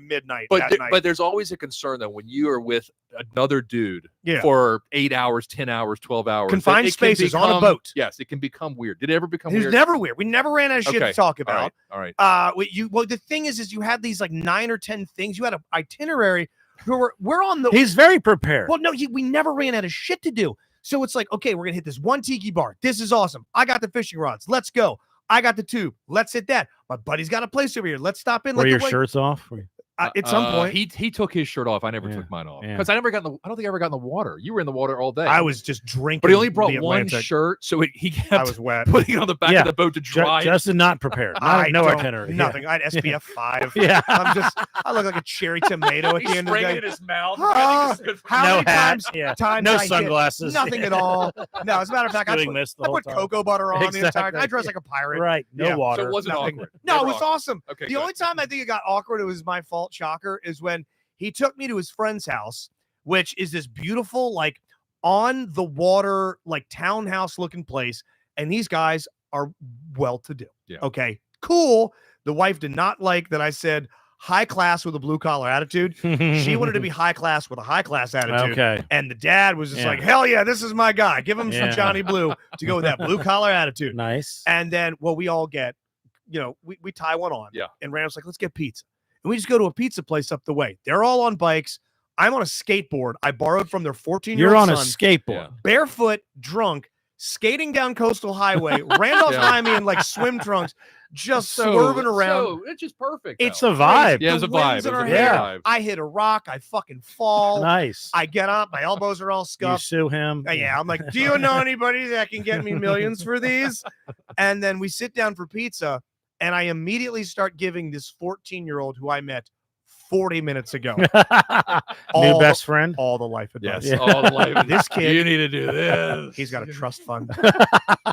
Speaker 2: midnight.
Speaker 1: But
Speaker 2: that night.
Speaker 1: but there's always a concern though when you are with another dude
Speaker 2: Yeah.
Speaker 1: for 8 hours, 10 hours, 12 hours.
Speaker 2: Confined
Speaker 1: it can
Speaker 2: spaces on a
Speaker 1: become-
Speaker 2: boat.
Speaker 1: Yes, it can become weird. Did it ever become
Speaker 2: It was
Speaker 1: weird?
Speaker 2: never weird. We never ran out of shit
Speaker 1: Okay.
Speaker 2: to talk
Speaker 1: All
Speaker 2: about.
Speaker 1: right. All right.
Speaker 2: Well, the thing is you had these like 9 or 10 things. You had an itinerary. We're on the.
Speaker 3: He's very prepared.
Speaker 2: Well, no, we never ran out of shit to do. So it's like, okay, we're gonna hit this one tiki bar. This is awesome. I got the fishing rods. Let's go. I got the tube. Let's hit that. My buddy's got a place over here. Let's stop in.
Speaker 3: Were
Speaker 2: Let
Speaker 3: your
Speaker 2: the wait-
Speaker 3: shirts off?
Speaker 2: at some point.
Speaker 1: he took his shirt off. I never
Speaker 3: Yeah.
Speaker 1: took mine off
Speaker 3: Yeah.
Speaker 1: because I don't think I ever got in the water. You were in the water all day.
Speaker 2: I was just drinking.
Speaker 1: but he only brought
Speaker 2: the
Speaker 1: one
Speaker 2: Atlantic.
Speaker 1: shirt, so he
Speaker 2: I
Speaker 1: kept
Speaker 2: was wet.
Speaker 1: putting it on the back
Speaker 3: Yeah.
Speaker 1: of the boat to dry. it.
Speaker 3: Justin not prepared. No
Speaker 2: don't-
Speaker 3: itinerary. Yeah.
Speaker 2: Nothing. I had SPF 5.
Speaker 3: Yeah.
Speaker 2: I look like a cherry tomato at
Speaker 1: He's
Speaker 2: the end of the
Speaker 1: spraying
Speaker 2: day.
Speaker 1: it in his mouth.
Speaker 2: Ah,
Speaker 1: I think it's good for
Speaker 2: how
Speaker 3: No
Speaker 2: many
Speaker 3: hat.
Speaker 2: times?
Speaker 3: Yeah.
Speaker 2: Times
Speaker 3: No
Speaker 2: I hit
Speaker 3: sunglasses.
Speaker 2: Nothing at all. No, as a matter of fact, I
Speaker 3: Doing
Speaker 2: put,
Speaker 3: this the
Speaker 2: I
Speaker 3: whole
Speaker 2: put
Speaker 3: time.
Speaker 2: cocoa butter on the entire.
Speaker 3: Exactly.
Speaker 2: I dress like a pirate.
Speaker 3: Right. No
Speaker 2: Yeah. So
Speaker 3: water.
Speaker 1: So it wasn't
Speaker 2: Nothing.
Speaker 1: awkward.
Speaker 2: No,
Speaker 1: Never
Speaker 2: it was
Speaker 1: awkward.
Speaker 2: awesome.
Speaker 1: Okay.
Speaker 2: The
Speaker 1: good.
Speaker 2: only time I think it got awkward, it was my fault, shocker, is when he took me to his friend's house, which is this beautiful, like on the water, like townhouse looking place. And these guys are well to do.
Speaker 1: Yeah.
Speaker 2: Okay, cool. The wife did not like that I said high class with a blue collar attitude. She wanted to be high class with a high class attitude.
Speaker 3: Okay.
Speaker 2: And the dad was just
Speaker 3: Yeah.
Speaker 2: like, hell yeah, this is my guy. Give him some
Speaker 3: Yeah.
Speaker 2: Johnny Blue to go with that blue collar attitude.
Speaker 3: Nice.
Speaker 2: And then, well, we all get, we tie one on.
Speaker 1: Yeah.
Speaker 2: And Randall's like, let's get pizza. And we just go to a pizza place up the way. They're all on bikes. I'm on a skateboard. I borrowed from their 14-year-old
Speaker 3: You're on a
Speaker 2: son,
Speaker 3: skateboard.
Speaker 1: Yeah.
Speaker 2: barefoot, drunk, skating down Coastal Highway. Randall's
Speaker 1: Yeah.
Speaker 2: behind me in like swim trunks, just swerving around.
Speaker 1: So it's just perfect.
Speaker 3: It's
Speaker 1: though.
Speaker 3: a vibe.
Speaker 1: Yeah, it was
Speaker 2: The
Speaker 1: a vibe.
Speaker 2: winds
Speaker 1: It
Speaker 2: in
Speaker 1: was
Speaker 2: our
Speaker 1: a great
Speaker 2: hair.
Speaker 1: vibe.
Speaker 2: I hit a rock. I fucking fall.
Speaker 3: Nice.
Speaker 2: I get up. My elbows are all
Speaker 3: You
Speaker 2: scuffed.
Speaker 3: sue him.
Speaker 2: Yeah, I'm like, do you know anybody that can get me millions for these? And then we sit down for pizza, and I immediately start giving this 14-year-old who I met 40 minutes ago
Speaker 3: New
Speaker 2: all
Speaker 3: best friend.
Speaker 2: all the life advice.
Speaker 1: Yes. All the life.
Speaker 2: This kid-
Speaker 1: You need to do this.
Speaker 2: He's got a trust fund.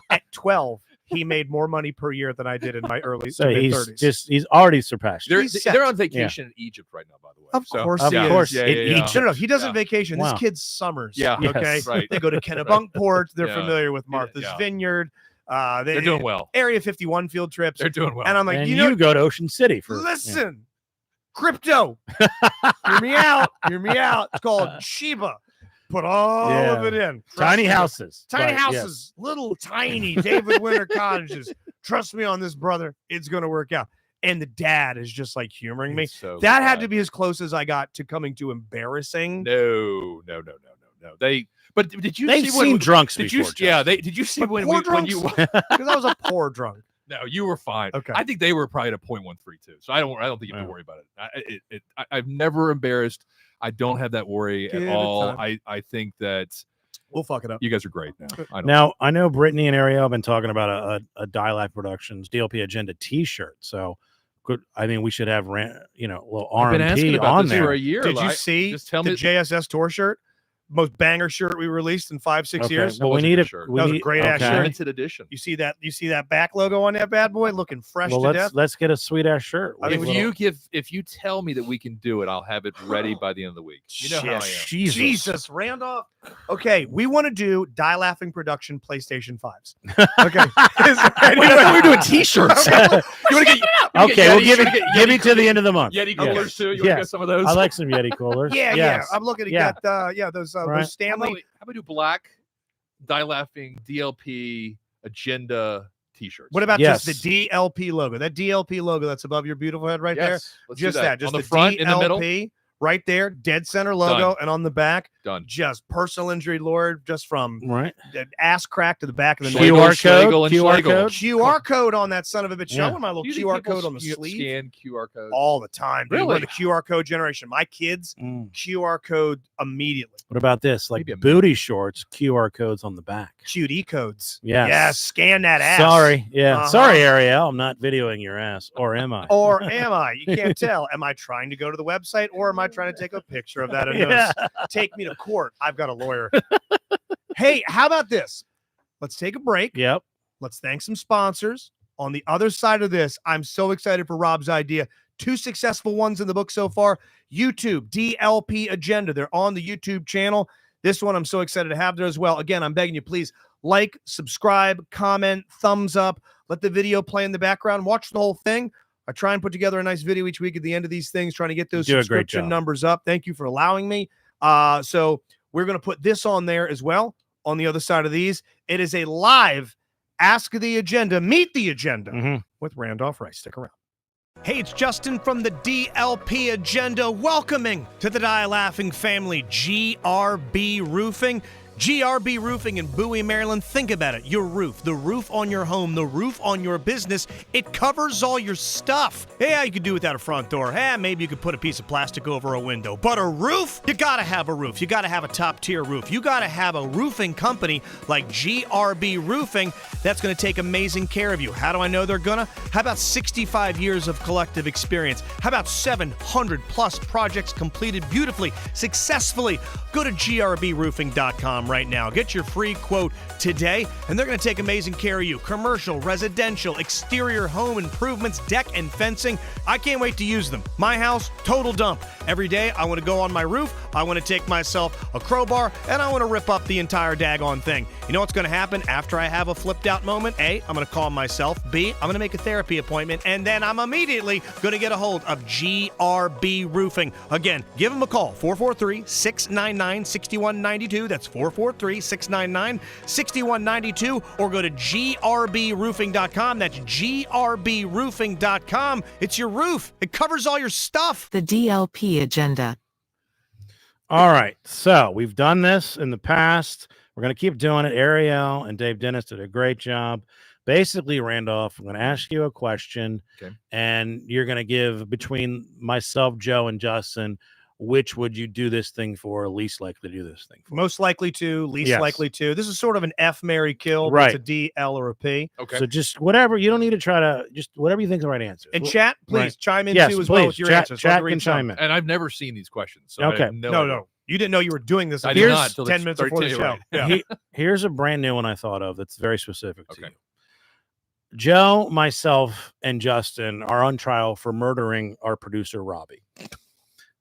Speaker 2: At 12, he made more money per year than I did in my early
Speaker 3: So
Speaker 2: to
Speaker 3: he's
Speaker 2: mid-30s.
Speaker 3: he's already surpassed you.
Speaker 1: They're,
Speaker 2: He's set.
Speaker 1: they're on vacation in Egypt right now, by the way.
Speaker 2: Of
Speaker 1: So-
Speaker 2: course
Speaker 3: Of
Speaker 2: he
Speaker 3: course.
Speaker 2: is.
Speaker 1: Yeah,
Speaker 3: In
Speaker 1: yeah, yeah.
Speaker 3: Egypt.
Speaker 2: No, he doesn't
Speaker 1: Yeah.
Speaker 2: vacation.
Speaker 3: Wow.
Speaker 2: This kid's summers.
Speaker 1: Yeah.
Speaker 3: Yes.
Speaker 2: Okay.
Speaker 1: Right.
Speaker 2: They go to Kennebunkport. They're
Speaker 1: Yeah.
Speaker 2: familiar with Martha's
Speaker 1: Yeah.
Speaker 2: Vineyard.
Speaker 1: They're doing well.
Speaker 2: Area 51 field trips.
Speaker 1: They're doing well.
Speaker 2: And I'm like,
Speaker 3: And
Speaker 2: you know,
Speaker 3: go to Ocean City for
Speaker 2: listen, crypto. Hear me out. Hear me out. It's called Shiba. Put all
Speaker 3: Yeah.
Speaker 2: of it in.
Speaker 3: tiny
Speaker 2: Trust me.
Speaker 3: houses.
Speaker 2: Tiny
Speaker 3: But, yes.
Speaker 2: houses, little tiny David Winter cottages. Trust me on this, brother. It's going to work out. And the dad is just like humoring me.
Speaker 1: It's so
Speaker 2: That had
Speaker 1: bad.
Speaker 2: to be as close as I got to coming to embarrassing.
Speaker 1: No. But did you
Speaker 3: They've
Speaker 1: see
Speaker 3: seen
Speaker 1: when,
Speaker 3: drunks
Speaker 1: did
Speaker 3: before.
Speaker 1: you? Yeah. Did you see
Speaker 2: But
Speaker 1: when
Speaker 2: poor
Speaker 1: when you?
Speaker 2: Because I was a poor drunk.
Speaker 1: No, you were fine.
Speaker 2: Okay.
Speaker 1: I think they were probably at a 0.132. So I don't think you have to
Speaker 3: Yeah.
Speaker 1: worry about it. I've never embarrassed. I don't have that worry
Speaker 2: Give
Speaker 1: at
Speaker 2: it
Speaker 1: all.
Speaker 2: time.
Speaker 1: I think that
Speaker 2: We'll fuck it up.
Speaker 1: you guys are great now. I don't.
Speaker 3: Now I know Brittany and Ariel have been talking about a Dilac Productions DLP Agenda T-shirt. So we should have a little
Speaker 1: I've been asking
Speaker 3: R&P
Speaker 1: about
Speaker 3: on
Speaker 1: this
Speaker 3: there.
Speaker 1: for a year.
Speaker 2: Did you
Speaker 1: like,
Speaker 2: see
Speaker 1: just tell
Speaker 2: the
Speaker 1: me-
Speaker 2: JSS tour shirt? Most banger shirt we released in 5-6
Speaker 3: Okay,
Speaker 2: years.
Speaker 3: well, we
Speaker 1: was a
Speaker 3: need
Speaker 1: good
Speaker 3: it.
Speaker 1: shirt.
Speaker 3: We
Speaker 2: That was a
Speaker 3: need-
Speaker 2: great ass
Speaker 3: okay.
Speaker 2: shirt.
Speaker 1: limited edition?
Speaker 2: You see that back logo on that bad boy looking fresh
Speaker 3: Well,
Speaker 2: to death?
Speaker 3: let's get a sweet ass shirt.
Speaker 2: I think
Speaker 1: If you tell me that we can do it, I'll have it ready by the end of the week. You know how I am.
Speaker 2: Shit. Jesus, Randolph. Okay, we want to do Die Laughing Production PlayStation 5s. Okay.
Speaker 1: We're doing T-shirts. You want to get?
Speaker 3: Okay, we'll give
Speaker 1: Yeti
Speaker 3: it to the end of the month.
Speaker 1: Yeti
Speaker 3: Yes.
Speaker 1: coolers too. You want to
Speaker 3: Yes.
Speaker 1: get some of those?
Speaker 3: I like some Yeti coolers.
Speaker 2: Yeah,
Speaker 3: Yes.
Speaker 2: I'm looking to
Speaker 3: Yeah.
Speaker 2: get those
Speaker 3: Right.
Speaker 2: those Stanley.
Speaker 1: How about we do black, Die Laughing, DLP, Agenda T-shirts?
Speaker 2: What about
Speaker 3: Yes.
Speaker 2: just the DLP logo? That DLP logo that's above your beautiful head right there.
Speaker 1: Yes, let's do
Speaker 2: Just that. Just
Speaker 1: on the
Speaker 2: the
Speaker 1: front,
Speaker 2: DLP
Speaker 1: in the middle.
Speaker 2: right there, dead center logo,
Speaker 1: Done.
Speaker 2: and on the back,
Speaker 1: Done.
Speaker 2: Just personal injury lawyer, just from
Speaker 3: Right.
Speaker 2: the ass crack to the back of the
Speaker 1: Schlegel,
Speaker 2: neck.
Speaker 1: Schlegel, and
Speaker 3: QR
Speaker 1: Schlegel.
Speaker 3: code.
Speaker 2: QR code on that son of a bitch.
Speaker 3: Yeah.
Speaker 2: Show my little
Speaker 1: Do you think
Speaker 2: QR
Speaker 1: people
Speaker 2: code on the sleeve.
Speaker 1: Scan QR codes
Speaker 2: All the time. Dude. We're
Speaker 1: Really?
Speaker 2: the QR code generation. My kids, QR code immediately.
Speaker 3: What about this? Like
Speaker 1: Maybe a
Speaker 3: booty shorts, QR codes on the back.
Speaker 2: QD codes.
Speaker 3: Yes.
Speaker 2: Yes. Scan that ass.
Speaker 3: Sorry. Yeah.
Speaker 2: Uh-huh.
Speaker 3: Sorry, Ariel. I'm not videoing your ass. Or am I?
Speaker 2: Or am I? You can't tell. Am I trying to go to the website or am I trying to take a picture of that?
Speaker 3: Yeah.
Speaker 2: Take me to court. I've got a lawyer. Hey, how about this? Let's take a break.
Speaker 3: Yep.
Speaker 2: Let's thank some sponsors. On the other side of this, I'm so excited for Rob's idea. 2 successful ones in the book so far. YouTube, DLP Agenda. They're on the YouTube channel. This one I'm so excited to have there as well. Again, I'm begging you, please like, subscribe, comment, thumbs up. Let the video play in the background. Watch the whole thing. I try and put together a nice video each week at the end of these things, trying to get those
Speaker 3: You do a great
Speaker 2: subscription
Speaker 3: job.
Speaker 2: numbers up. Thank you for allowing me. So we're going to put this on there as well. On the other side of these, it is a live Ask the Agenda, Meet the Agenda with Randolph Rice. Stick around. Hey, it's Justin from the DLP Agenda, welcoming to the Die Laughing family, GRB Roofing. GRB Roofing in Bowie, Maryland. Think about it. Your roof, the roof on your home, the roof on your business, it covers all your stuff. Yeah, you could do without a front door. Maybe you could put a piece of plastic over a window. But a roof? You gotta have a roof. You gotta have a top-tier roof. You gotta have a roofing company like GRB Roofing that's gonna take amazing care of you. How do I know they're gonna? How about 65 years of collective experience? How about 700 plus projects completed beautifully, successfully? Go to grbroofing.com right now. Get your free quote today, and they're going to take amazing care of you. Commercial, residential, exterior home improvements, deck and fencing. I can't wait to use them. My house, total dump. Every day, I want to go on my roof. I want to take myself a crowbar, and I want to rip up the entire daggone thing. You know what's going to happen after I have a flipped out moment? A, I'm going to calm myself. B, I'm going to make a therapy appointment, and then I'm immediately going to get a hold of GRB Roofing. Again, give them a call, 443-699-6192. That's 443-699-6192, or go to grbroofing.com. That's grbroofing.com. It's your roof. It covers all your stuff.
Speaker 5: The DLP Agenda.
Speaker 3: All right. So we've done this in the past. We're going to keep doing it. Ariel and Dave Dennis did a great job. Basically, Randolph, I'm going to ask you a question, and you're going to give between myself, Joe, and Justin, which would you do this thing for, least likely to do this thing for?
Speaker 2: Most likely to, least likely to. This is sort of an F, marry, kill. But
Speaker 3: Right.
Speaker 2: It's a D, L, or a P.
Speaker 1: Okay.
Speaker 3: So just whatever. You don't need to try to, just whatever you think is the right answer.
Speaker 2: And chat, please
Speaker 3: Right.
Speaker 2: chime in
Speaker 3: Yes,
Speaker 2: too as well
Speaker 3: please.
Speaker 2: with your
Speaker 3: Chat,
Speaker 2: answers. Love
Speaker 3: chat
Speaker 2: to read
Speaker 3: can
Speaker 2: some.
Speaker 3: chime in.
Speaker 1: And I've never seen these questions. So
Speaker 3: Okay.
Speaker 1: I have no,
Speaker 2: No,
Speaker 1: idea.
Speaker 2: no. You didn't know you were doing this.
Speaker 1: I did
Speaker 2: Here's
Speaker 1: not. till
Speaker 2: 10
Speaker 1: it's
Speaker 2: minutes before the
Speaker 1: 13,
Speaker 2: show.
Speaker 1: right.
Speaker 2: Yeah.
Speaker 3: Here's a brand new one I thought of that's very specific to
Speaker 1: Okay.
Speaker 3: you. Joe, myself, and Justin are on trial for murdering our producer, Robbie.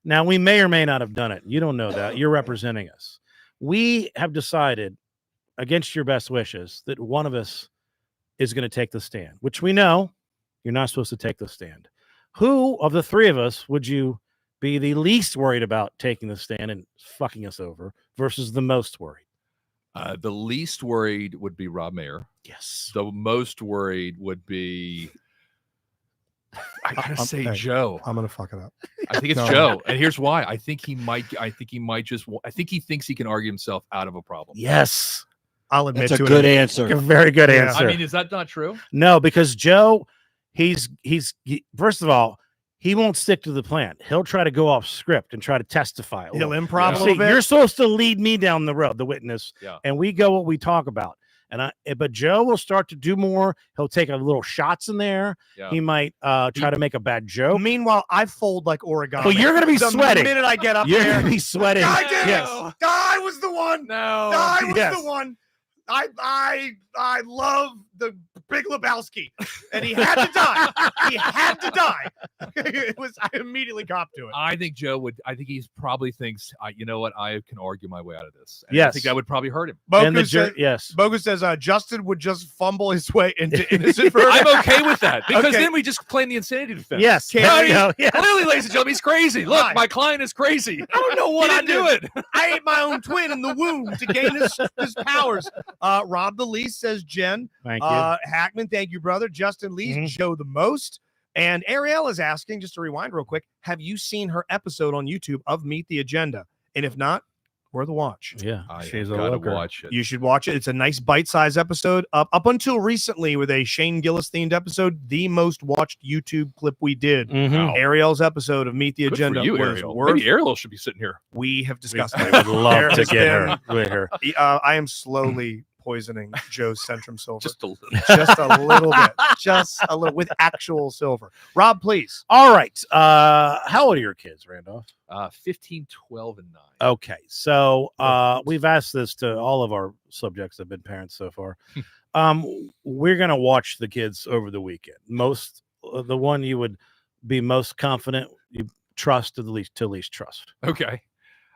Speaker 3: Now, we may or may not have done it. You don't know that. You're representing us. We have decided, against your best wishes, that one of us is going to take the stand, which we know you're not supposed to take the stand. Who of the three of us would you be the least worried about taking the stand and fucking us over versus the most worried?
Speaker 1: The least worried would be Rob Mayer.
Speaker 3: Yes.
Speaker 1: The most worried would be, I gotta say,
Speaker 2: hey,
Speaker 1: Joe.
Speaker 2: I'm going to fuck it up.
Speaker 1: I think it's
Speaker 2: No.
Speaker 1: Joe, and here's why. I think he might just. I think he thinks he can argue himself out of a problem.
Speaker 3: Yes.
Speaker 2: I'll admit
Speaker 4: That's a
Speaker 2: to
Speaker 4: good
Speaker 2: it.
Speaker 4: answer.
Speaker 3: A very good
Speaker 2: Yeah.
Speaker 3: answer.
Speaker 1: I mean, is that not true?
Speaker 3: No, because Joe, he's first of all, he won't stick to the plan. He'll try to go off script and try to testify.
Speaker 2: He'll
Speaker 3: little.
Speaker 2: improv
Speaker 1: Yeah.
Speaker 2: a
Speaker 3: See,
Speaker 2: little bit.
Speaker 3: you're supposed to lead me down the road, the witness,
Speaker 1: Yeah.
Speaker 3: and we go what we talk about. But Joe will start to do more. He'll take a little shots in there.
Speaker 1: Yeah.
Speaker 3: He might try to make a bad joke.
Speaker 2: Meanwhile, I fold like origami.
Speaker 3: Well, you're gonna be
Speaker 2: the
Speaker 3: sweating.
Speaker 2: minute I get up
Speaker 3: You're
Speaker 2: there.
Speaker 3: gonna be sweating.
Speaker 2: I did.
Speaker 3: Yes.
Speaker 2: I was the one.
Speaker 1: No.
Speaker 2: I was
Speaker 3: Yes.
Speaker 2: the one. I love the Big Lebowski, and he had to die. He had to die. I immediately copped to it.
Speaker 1: I think Joe would. I think he probably thinks, you know what? I can argue my way out of this. And I
Speaker 3: Yes.
Speaker 1: think that would probably hurt him.
Speaker 3: And the
Speaker 2: Bogus says,
Speaker 3: yes.
Speaker 2: Bogus says Justin would just fumble his way into innocent verdict.
Speaker 1: I'm okay with that because
Speaker 2: Okay.
Speaker 1: then we just claim the insanity defense.
Speaker 3: Yes.
Speaker 2: Can't
Speaker 3: There
Speaker 2: we-
Speaker 3: you go. Yes.
Speaker 1: Clearly, ladies and gentlemen, he's crazy. Look,
Speaker 2: Hi.
Speaker 1: my client is crazy. I don't know what
Speaker 2: He
Speaker 1: I'm
Speaker 2: didn't
Speaker 1: doing.
Speaker 2: I ate my own twin in the womb to gain his powers. Rob the Least says Jen.
Speaker 3: Thank you.
Speaker 2: Hackman, thank you, brother. Justin Lee's
Speaker 3: Mhm.
Speaker 2: Joe the most. And Ariel is asking, just to rewind real quick, have you seen her episode on YouTube of Meet the Agenda? And if not, Worth a watch.
Speaker 3: Yeah,
Speaker 1: I
Speaker 3: she's a
Speaker 1: gotta
Speaker 3: looker.
Speaker 1: watch it.
Speaker 2: You should watch it. It's a nice bite-sized episode. Up until recently, with a Shane Gillis themed episode, the most watched YouTube clip we did.
Speaker 3: Mhm.
Speaker 2: Ariel's episode of Meet the
Speaker 1: Good
Speaker 2: Agenda
Speaker 1: for you,
Speaker 2: was
Speaker 1: Ariel.
Speaker 2: worth.
Speaker 1: Maybe Ariel should be sitting here.
Speaker 2: We have discussed
Speaker 3: I
Speaker 2: it.
Speaker 3: would love
Speaker 2: There
Speaker 3: to
Speaker 2: has
Speaker 3: get
Speaker 2: been-
Speaker 3: her with her.
Speaker 2: I am slowly poisoning Joe's Centrum Silver.
Speaker 1: Just a little.
Speaker 2: Just a little bit. Just a little with actual silver. Rob, please.
Speaker 3: All right. How old are your kids, Randolph?
Speaker 1: 15, 12, and 9.
Speaker 3: Okay, so we've asked this to all of our subjects that have been parents so far. We're gonna watch the kids over the weekend. The one you would be most confident you trust to least trust.
Speaker 1: Okay.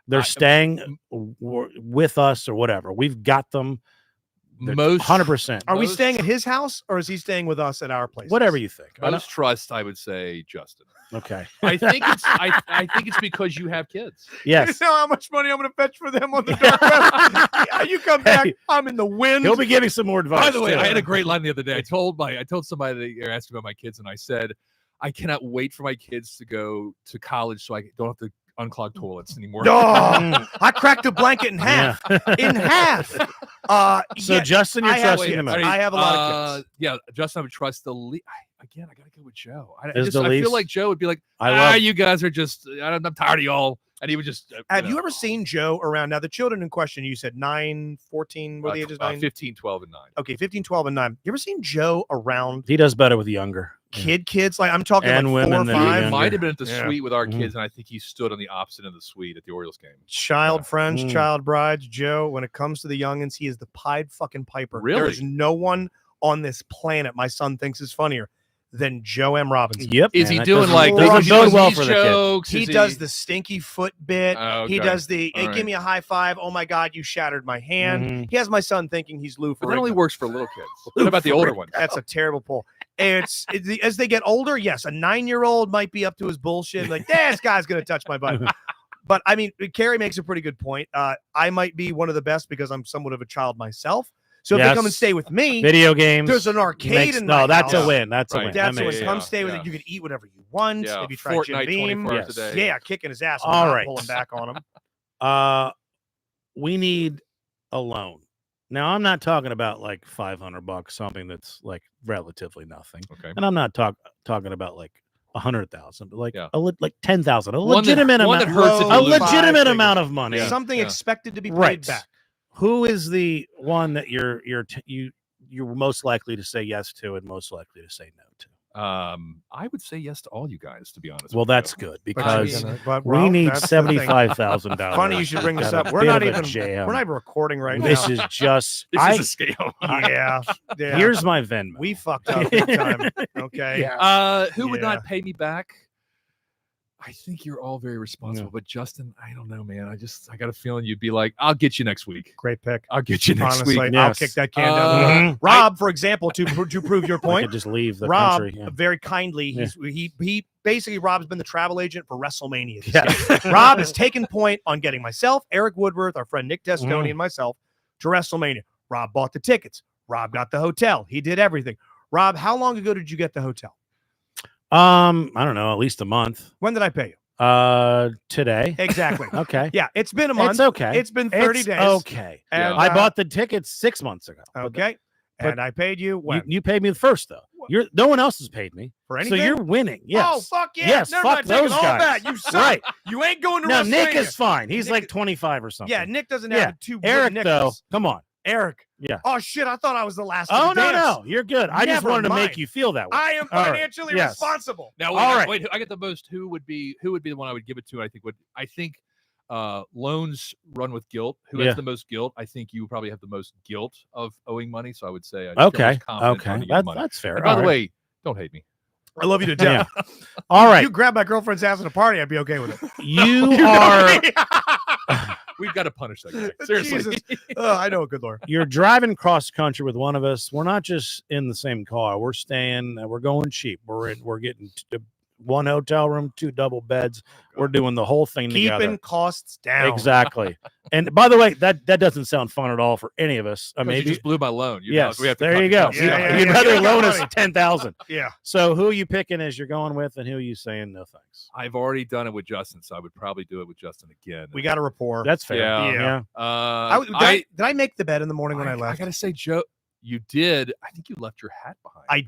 Speaker 3: They're staying with us or whatever. We've got them.
Speaker 1: Most
Speaker 3: 100%.
Speaker 2: Are we
Speaker 1: Most-
Speaker 2: staying at his house or is he staying with us at our place?
Speaker 3: Whatever you think.
Speaker 1: most trust, I would say Justin.
Speaker 3: Okay.
Speaker 1: I think it's I think it's because you have kids.
Speaker 3: Yes.
Speaker 2: You know how much money I'm going to fetch for them on the dark web? Yeah, you come back.
Speaker 3: Hey.
Speaker 2: I'm in the wind.
Speaker 3: He'll be giving some more advice.
Speaker 1: By the way,
Speaker 3: too.
Speaker 1: I had a great line the other day. I told somebody that asked me about my kids, and I said, I cannot wait for my kids to go to college so I don't have to unclog toilets anymore.
Speaker 2: Oh, I cracked the blanket in half.
Speaker 3: Yeah.
Speaker 2: In half.
Speaker 3: So
Speaker 2: yeah,
Speaker 3: Justin, you're
Speaker 2: I have-
Speaker 3: trusting him.
Speaker 2: wait, I have a lot of kids.
Speaker 1: Yeah, Justin, I would trust the least. Again, I gotta go with Joe. I
Speaker 3: Is the
Speaker 1: feel
Speaker 3: least?
Speaker 1: like Joe would be like,
Speaker 3: I love.
Speaker 1: you guys are just. I'm tired of y'all, and he would just.
Speaker 2: Have you ever seen Joe around? Now, the children in question, you said 9, 14, what are the ages? 9?
Speaker 1: 15, 12, and 9.
Speaker 2: Okay, 15, 12, and 9. You ever seen Joe around
Speaker 3: He does better with the younger.
Speaker 2: kids? Like, I'm talking
Speaker 3: And
Speaker 2: like 4
Speaker 3: women
Speaker 2: or
Speaker 3: that are
Speaker 2: 5.
Speaker 3: younger.
Speaker 1: Might have been at the
Speaker 2: Yeah.
Speaker 1: suite with our
Speaker 3: Mhm.
Speaker 1: kids, and I think he stood on the opposite end of the suite at the Orioles game.
Speaker 2: Child friends,
Speaker 3: Mm.
Speaker 2: child brides. Joe, when it comes to the youngins, he is the Pied fucking Piper. There
Speaker 1: Really?
Speaker 2: is no one on this planet my son thinks is funnier than Joe M. Robinson.
Speaker 3: Yep.
Speaker 1: Is
Speaker 3: man,
Speaker 1: he
Speaker 3: that
Speaker 1: doing
Speaker 3: doesn't-
Speaker 1: like
Speaker 3: doesn't
Speaker 1: is he
Speaker 3: bode
Speaker 1: doing
Speaker 3: well
Speaker 1: these
Speaker 3: for the kid?
Speaker 1: jokes?
Speaker 2: He
Speaker 1: Is
Speaker 2: does the stinky foot bit.
Speaker 1: Oh,
Speaker 2: He
Speaker 1: okay.
Speaker 2: does the, hey,
Speaker 1: All
Speaker 2: give
Speaker 1: right.
Speaker 2: me a high five. Oh my God, you shattered my hand.
Speaker 3: Mhm.
Speaker 2: He has my son thinking he's Lou
Speaker 1: But that only
Speaker 2: Ferrigno.
Speaker 1: works for little kids. What about the older ones?
Speaker 2: That's a terrible pull. As they get older, yes, a 9-year-old might be up to his bullshit. Like, this guy's going to touch my butt. But I mean, Carrie makes a pretty good point. I might be one of the best because I'm somewhat of a child myself. So if they come and
Speaker 3: Yes.
Speaker 2: stay with me,
Speaker 3: Video games.
Speaker 2: there's an arcade
Speaker 3: makes-
Speaker 2: in my
Speaker 3: no, that's
Speaker 2: house.
Speaker 3: a win. That's a
Speaker 1: Right.
Speaker 3: win.
Speaker 2: That's
Speaker 3: That
Speaker 2: when
Speaker 3: makes
Speaker 2: come
Speaker 1: sense.
Speaker 2: stay with
Speaker 1: Yeah.
Speaker 2: it. You can eat whatever you want.
Speaker 1: Yeah,
Speaker 2: Maybe try
Speaker 1: Fortnite
Speaker 2: Jim Beam.
Speaker 1: 24 hours
Speaker 3: Yes.
Speaker 1: a day.
Speaker 2: Yeah, kicking his ass.
Speaker 3: All
Speaker 2: All right,
Speaker 3: right.
Speaker 2: pulling back on him.
Speaker 3: We need a loan. Now, I'm not talking about like $500, something that's like relatively nothing,
Speaker 1: Okay.
Speaker 3: and I'm not talking about like 100,000, but like
Speaker 1: Yeah.
Speaker 3: like 10,000, a
Speaker 1: One that-
Speaker 3: legitimate
Speaker 1: one
Speaker 3: amount,
Speaker 1: that hurts if
Speaker 3: a
Speaker 1: you lose.
Speaker 3: legitimate
Speaker 2: Five
Speaker 3: amount of money.
Speaker 1: Yeah.
Speaker 2: Something
Speaker 1: yeah.
Speaker 2: expected to be paid
Speaker 3: Right.
Speaker 2: back.
Speaker 3: Who is the one that you're most likely to say yes to and most likely to say no to?
Speaker 1: I would say yes to all you guys, to be honest.
Speaker 3: Well,
Speaker 1: with
Speaker 3: that's
Speaker 1: you.
Speaker 3: good
Speaker 2: But
Speaker 3: because
Speaker 2: but,
Speaker 3: we
Speaker 2: Rob,
Speaker 3: need
Speaker 2: that's the thing.
Speaker 3: $75,000.
Speaker 2: Funny you should bring this
Speaker 3: Got
Speaker 2: up.
Speaker 3: a
Speaker 2: We're
Speaker 3: bit
Speaker 2: not
Speaker 3: of a
Speaker 2: even
Speaker 3: jam.
Speaker 2: we're not even recording right
Speaker 3: This
Speaker 2: now.
Speaker 3: is just
Speaker 1: This is a scam.
Speaker 2: yeah.
Speaker 3: Here's my Venmo.
Speaker 2: We fucked up big time. Okay.
Speaker 3: Yeah.
Speaker 1: Who would
Speaker 2: Yeah.
Speaker 1: not pay me back? I think you're all very responsible, but Justin, I don't know, man. I got a feeling you'd be like, I'll get you next week.
Speaker 2: Great pick.
Speaker 1: I'll get you next
Speaker 2: Honestly,
Speaker 1: week.
Speaker 2: I'll
Speaker 3: Yes.
Speaker 2: kick that can down. the road.
Speaker 3: Mhm.
Speaker 2: Rob, for example, to prove your
Speaker 3: I
Speaker 2: point,
Speaker 3: could just leave the
Speaker 2: Rob
Speaker 3: country. Yeah.
Speaker 2: very kindly, he basically Rob's been the travel agent for WrestleMania. this
Speaker 3: Yeah.
Speaker 2: year. Rob has taken point on getting myself, Eric Woodworth, our friend Nick Tesconi,
Speaker 3: Mm.
Speaker 2: and myself to WrestleMania. Rob bought the tickets. Rob got the hotel. He did everything. Rob, how long ago did you get the hotel?
Speaker 3: I don't know, at least a month.
Speaker 2: When did I pay you?
Speaker 3: Today.
Speaker 2: Exactly.
Speaker 3: Okay.
Speaker 2: Yeah, it's been a month.
Speaker 3: It's okay.
Speaker 2: It's been 30
Speaker 3: It's
Speaker 2: days.
Speaker 3: Okay.
Speaker 2: And,
Speaker 3: I bought the tickets 6 months ago. but
Speaker 2: Okay.
Speaker 3: but
Speaker 2: And I paid you when?
Speaker 3: You paid me first though. No one else has paid me.
Speaker 2: For
Speaker 3: So
Speaker 2: anything?
Speaker 3: you're winning. Yes.
Speaker 2: Oh, fuck yeah.
Speaker 3: Yes,
Speaker 2: Never
Speaker 3: fuck
Speaker 2: mind, taking
Speaker 3: those
Speaker 2: all
Speaker 3: guys.
Speaker 2: that. You suck.
Speaker 3: Right.
Speaker 2: You ain't going to
Speaker 3: No, Nick
Speaker 2: WrestleMania.
Speaker 3: is fine. He's
Speaker 2: Nick-
Speaker 3: like 25 or something.
Speaker 2: Yeah, Nick doesn't
Speaker 3: Yeah.
Speaker 2: have two good
Speaker 3: Eric though.
Speaker 2: nickels.
Speaker 3: Come on.
Speaker 2: Eric.
Speaker 3: Yeah.
Speaker 2: Oh shit! I thought I was the last.
Speaker 3: Oh
Speaker 2: of the
Speaker 3: no,
Speaker 2: dance.
Speaker 3: no, you're good. I just
Speaker 2: Never
Speaker 3: wanted to
Speaker 2: mind.
Speaker 3: make you feel that way.
Speaker 2: I am
Speaker 3: All right.
Speaker 2: financially
Speaker 3: Yes.
Speaker 2: responsible.
Speaker 1: Now,
Speaker 3: All right.
Speaker 1: wait, I get the most. Who would be the one I would give it to? I think loans run with guilt. Who
Speaker 3: Yeah.
Speaker 1: has the most guilt? I think you probably have the most guilt of owing money. So I would say, I feel
Speaker 3: Okay.
Speaker 1: most confident
Speaker 3: Okay.
Speaker 1: owning you money.
Speaker 3: That's fair.
Speaker 1: And by
Speaker 3: All
Speaker 1: the
Speaker 3: right.
Speaker 1: way, don't hate me.
Speaker 2: I love you to death.
Speaker 3: All right.
Speaker 2: You grab my girlfriend's ass at a party, I'd be okay with it.
Speaker 3: You are
Speaker 1: We've got to punish that guy. Seriously.
Speaker 2: Jesus. I know a good lawyer.
Speaker 3: you're driving cross country with one of us. We're not just in the same car. We're staying. We're going cheap. We're 1 hotel room, 2 double beds. We're doing the whole thing
Speaker 2: Keeping
Speaker 3: together.
Speaker 2: costs down.
Speaker 3: Exactly. And by the way, that doesn't sound fun at all for any of us.
Speaker 1: Maybe you
Speaker 3: Maybe
Speaker 1: just blew my loan.
Speaker 3: yes.
Speaker 1: We have to
Speaker 3: There
Speaker 1: cut
Speaker 3: you
Speaker 1: the
Speaker 3: go.
Speaker 1: costs
Speaker 2: Yeah,
Speaker 1: down.
Speaker 2: yeah,
Speaker 3: You'd
Speaker 2: yeah.
Speaker 3: rather
Speaker 2: Yeah,
Speaker 3: loan
Speaker 2: money.
Speaker 3: us 10,000.
Speaker 2: Yeah.
Speaker 3: So who are you picking as you're going with, and who are you saying no thanks?
Speaker 1: I've already done it with Justin, so I would probably do it with Justin again.
Speaker 2: We got a rapport.
Speaker 3: That's fair.
Speaker 1: Yeah.
Speaker 2: Yeah. Did I make the bed in the morning when I left?
Speaker 1: I gotta say, Joe, you did. I think you left your hat behind.
Speaker 2: I